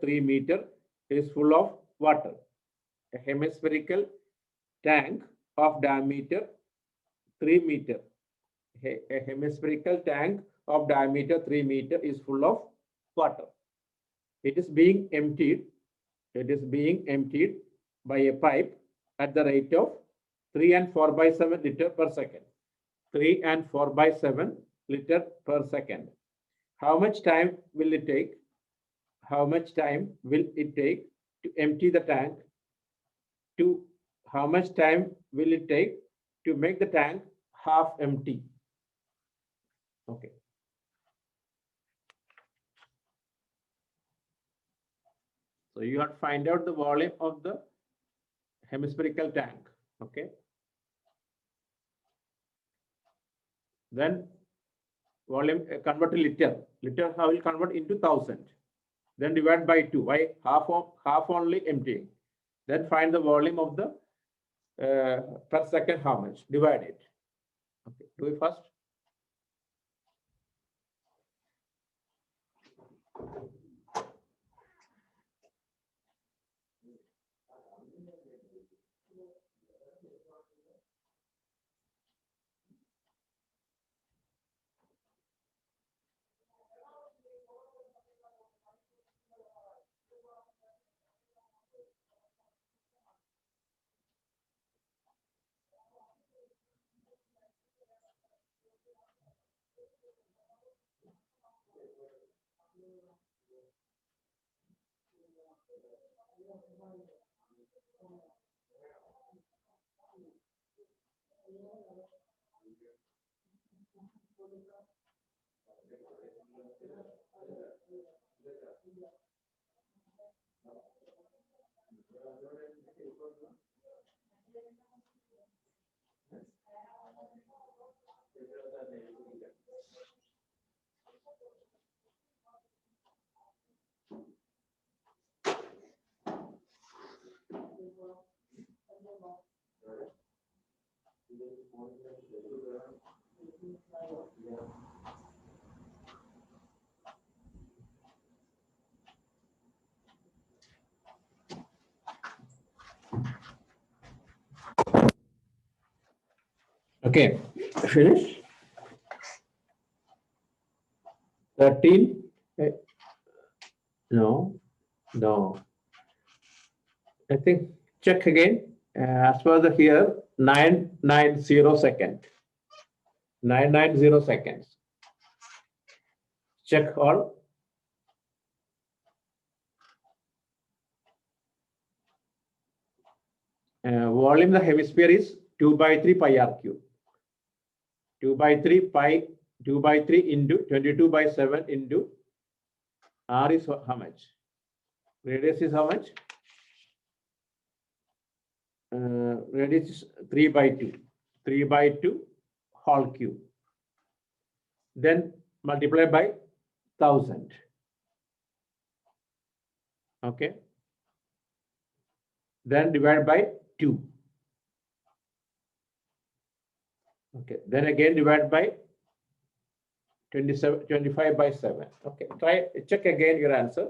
3 meter is full of water. A hemispherical tank of diameter 3 meter. A hemispherical tank of diameter 3 meter is full of water. It is being emptied by a pipe at the rate of 3 and 4 by 7 liter per second. 3 and 4 by 7 liter per second. How much time will it take? How much time will it take to empty the tank? to how much time will it take to make the tank half empty? Okay. So you have to find out the volume of the hemispherical tank. Okay. Then volume convert to liter. Liter how will convert into 1000. Then divide by 2. Why? Half only emptying. Then find the volume of the per second how much. Divide it. Okay. Do it first. Okay, finish. 13. No, no. I think check again. As per the here, 990 second. 990 seconds. Check all. Volume the hemisphere is 2 by 3 pi r cube. 2 by 3 pi, 2 by 3 into 22 by 7 into r is how much? Radius is how much? Radius is 3 by 2. 3 by 2 whole cube. Then multiply by 1000. Okay. Then divide by 2. Okay. Then again divide by 25 by 7. Okay. Try, check again your answer.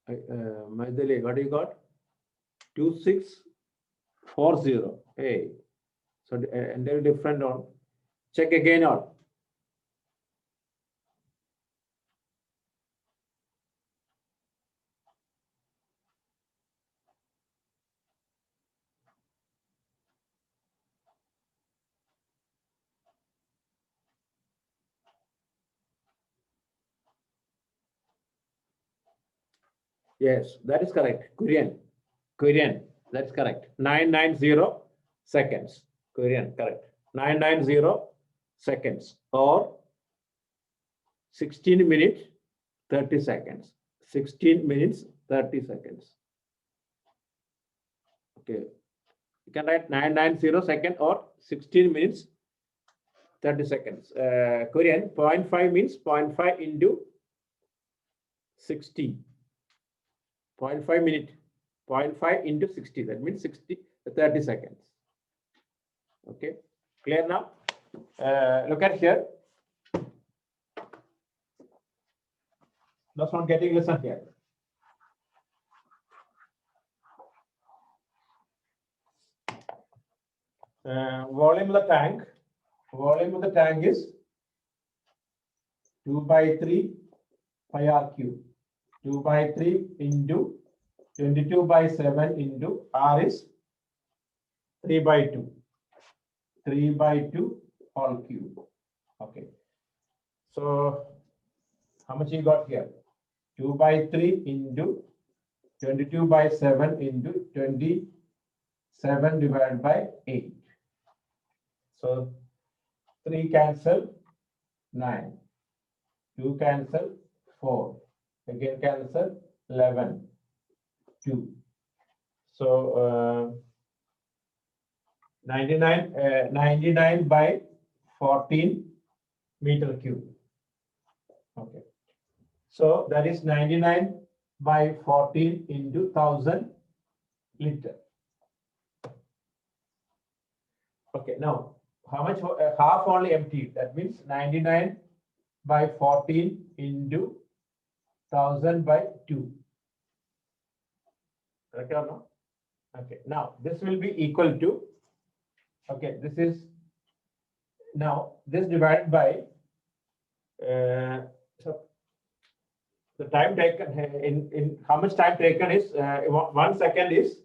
Maithili, what do you got? 2640. Hey, so entirely different on. Check again on. Yes, that is correct. Korean, that's correct. 990 seconds. Korean, correct. 990 seconds or 16 minutes 30 seconds. 16 minutes 30 seconds. Okay. You can write 990 second or 16 minutes 30 seconds. Korean 0.5 means 0.5 into 60. 0.5 minute, 0.5 into 60. That means 30 seconds. Okay, clear now? Look at here. That's not getting listen here. Volume of the tank. Volume of the tank is 2 by 3 pi r cube. 2 by 3 into 22 by 7 into r is 3 by 2. 3 by 2 whole cube. Okay. So how much you got here? 2 by 3 into 22 by 7 into 27 divided by 8. So 3 cancel 9. 2 cancel 4. Again cancel 11. 2. So 99 by 14 meter cube. Okay. So that is 99 by 14 into 1000 liter. Okay. Now, how much? Half only empty. That means 99 by 14 into 1000 by 2. Correct or no? Okay. Now, this will be equal to, okay, this is, now this divided by, so the time taken in how much time taken is 1 second is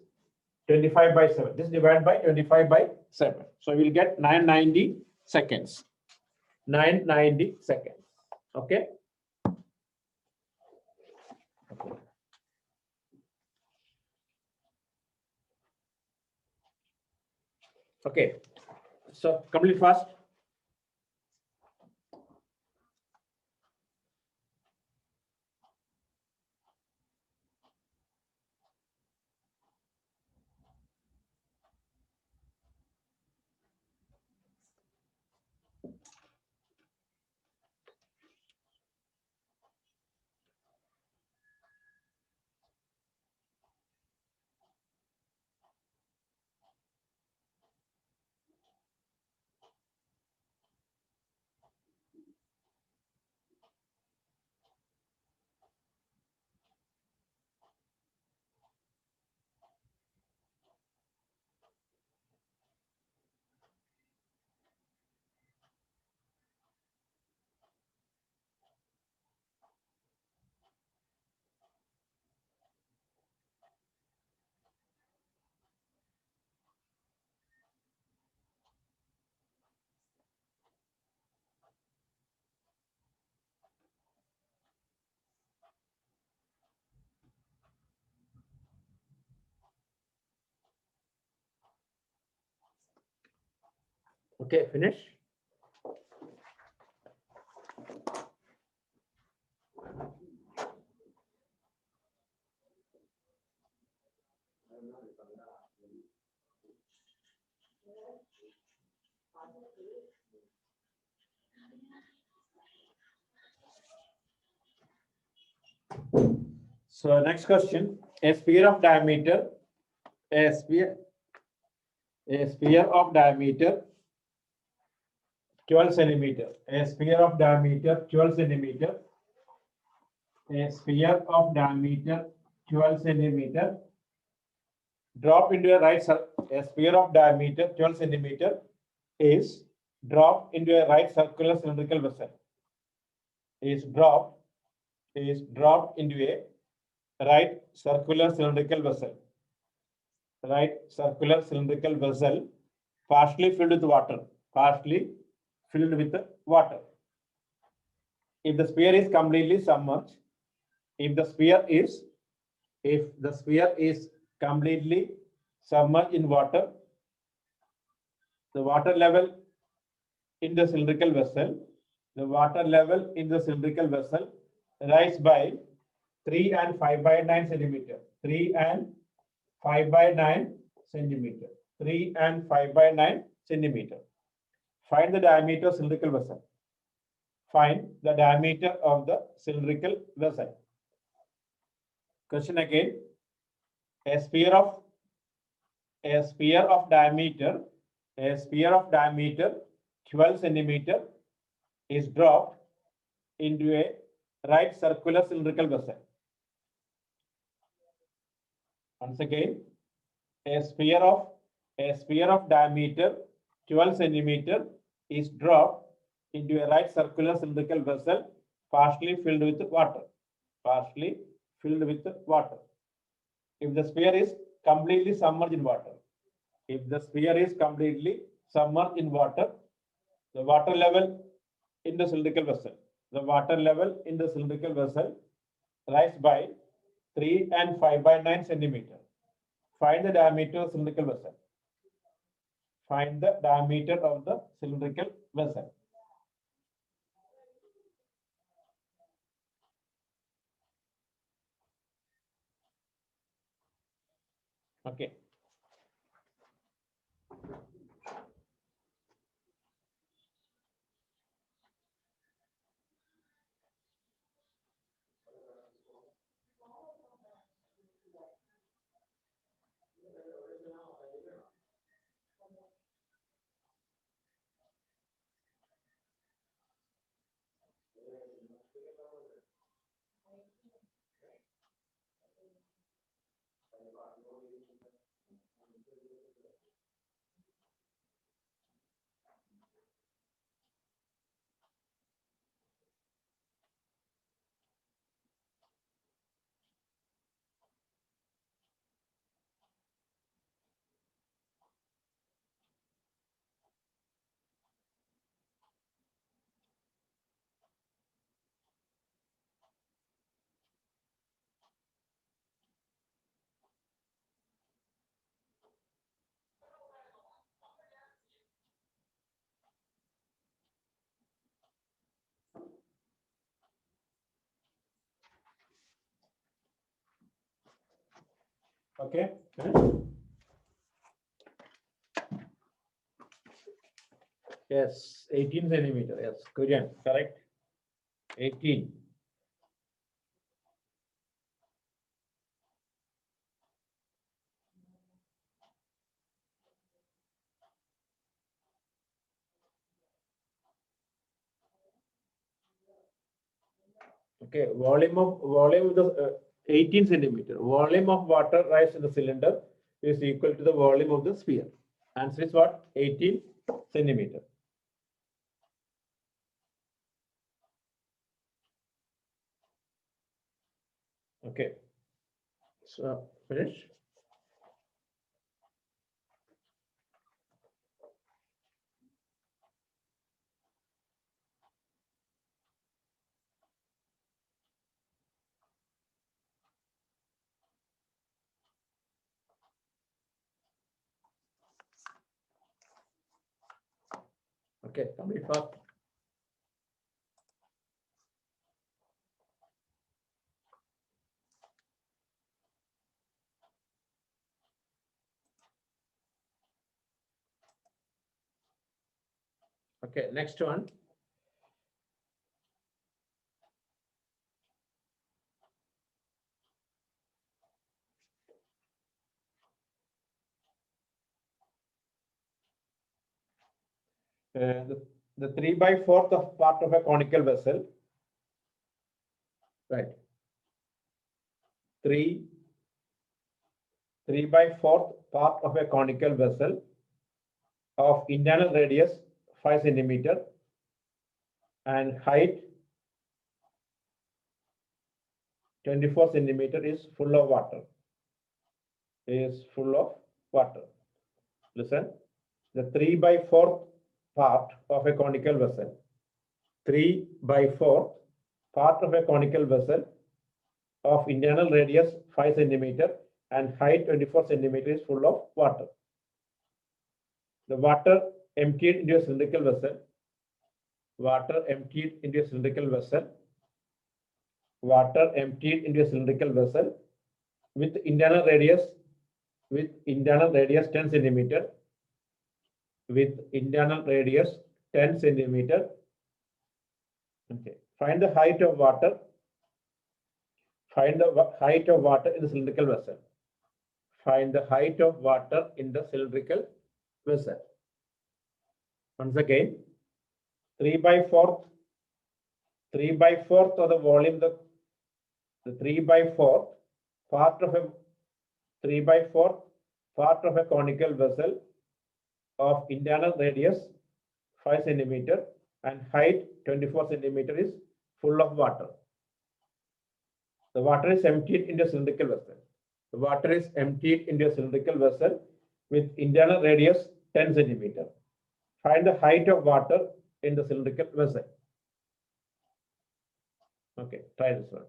25 by 7. This divided by 25 by 7. So we'll get 990 seconds. 990 seconds. Okay. Okay. So complete fast. Okay, finish. So next question, a sphere of diameter, a sphere of diameter 12 centimeter, a sphere of diameter 12 centimeter, a sphere of diameter 12 centimeter, drop into a right, a sphere of diameter 12 centimeter is dropped into a right circular cylindrical vessel, is dropped into a right circular cylindrical vessel, right circular cylindrical vessel, partially filled with water, partially filled with water. If the sphere is completely submerged, if the sphere is completely submerged in water, the water level in the cylindrical vessel, rise by 3 and 5 by 9 centimeter, 3 and 5 by 9 centimeter, 3 and 5 by 9 centimeter. Find the diameter of cylindrical vessel. Find the diameter of the cylindrical vessel. Question again. A sphere of diameter a sphere of diameter 12 centimeter is dropped into a right circular cylindrical vessel. Once again, a sphere of diameter 12 centimeter is dropped into a right circular cylindrical vessel partially filled with water. Partially filled with water. If the sphere is completely submerged in water, if the sphere is completely submerged in water, the water level in the cylindrical vessel, rise by 3 and 5/9 centimeter. Find the diameter of cylindrical vessel. Find the diameter of the cylindrical vessel. Okay. Okay. Yes, 18 centimeter. Yes, Korean, correct. 18. Okay, volume of the 18 centimeter. Volume of water rise in the cylinder is equal to the volume of the sphere. Answer is what? 18 centimeter. Okay. So finish. Okay, complete fast. Okay, next one. The 3/4 of part of a conical vessel, right? 3/4 part of a conical vessel of internal radius 5 centimeter and height 24 centimeter is full of water. Listen, the 3/4 part of a conical vessel. 3/4 part of a conical vessel of internal radius 5 centimeter and height 24 centimeter is full of water. The water emptied into a cylindrical vessel. Water emptied into a cylindrical vessel. Water emptied into a cylindrical vessel with internal radius 10 centimeter. With internal radius 10 centimeter. Okay. Find the height of water. Find the height of water in the cylindrical vessel. Find the height of water in the cylindrical vessel. Once again, 3/4 of the volume, the 3/4 part of a 3/4 part of a conical vessel of internal radius 5 centimeter and height 24 centimeter is full of water. The water is emptied into a cylindrical vessel. The water is emptied into a cylindrical vessel with internal radius 10 centimeter. Find the height of water in the cylindrical vessel. Okay, try this one.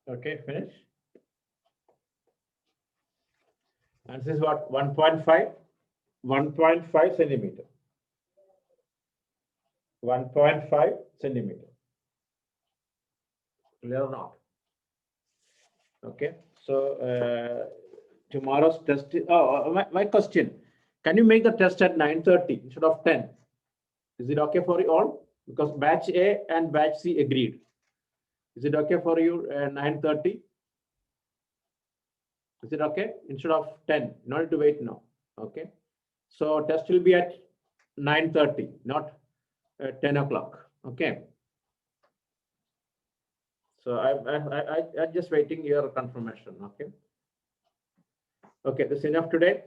Okay, finish. And this is what? 1.5 centimeter. 1.5 centimeter. Clear or not? Okay. So tomorrow's test. My question. Can you make the test at 9:30 instead of 10? Is it okay for you all? Because batch A and batch C agreed. Is it okay for you 9:30? Is it okay? Instead of 10, no need to wait now. Okay. So test will be at 9:30, not 10 o'clock. Okay. So I'm just waiting your confirmation. Okay. Okay, this is enough today.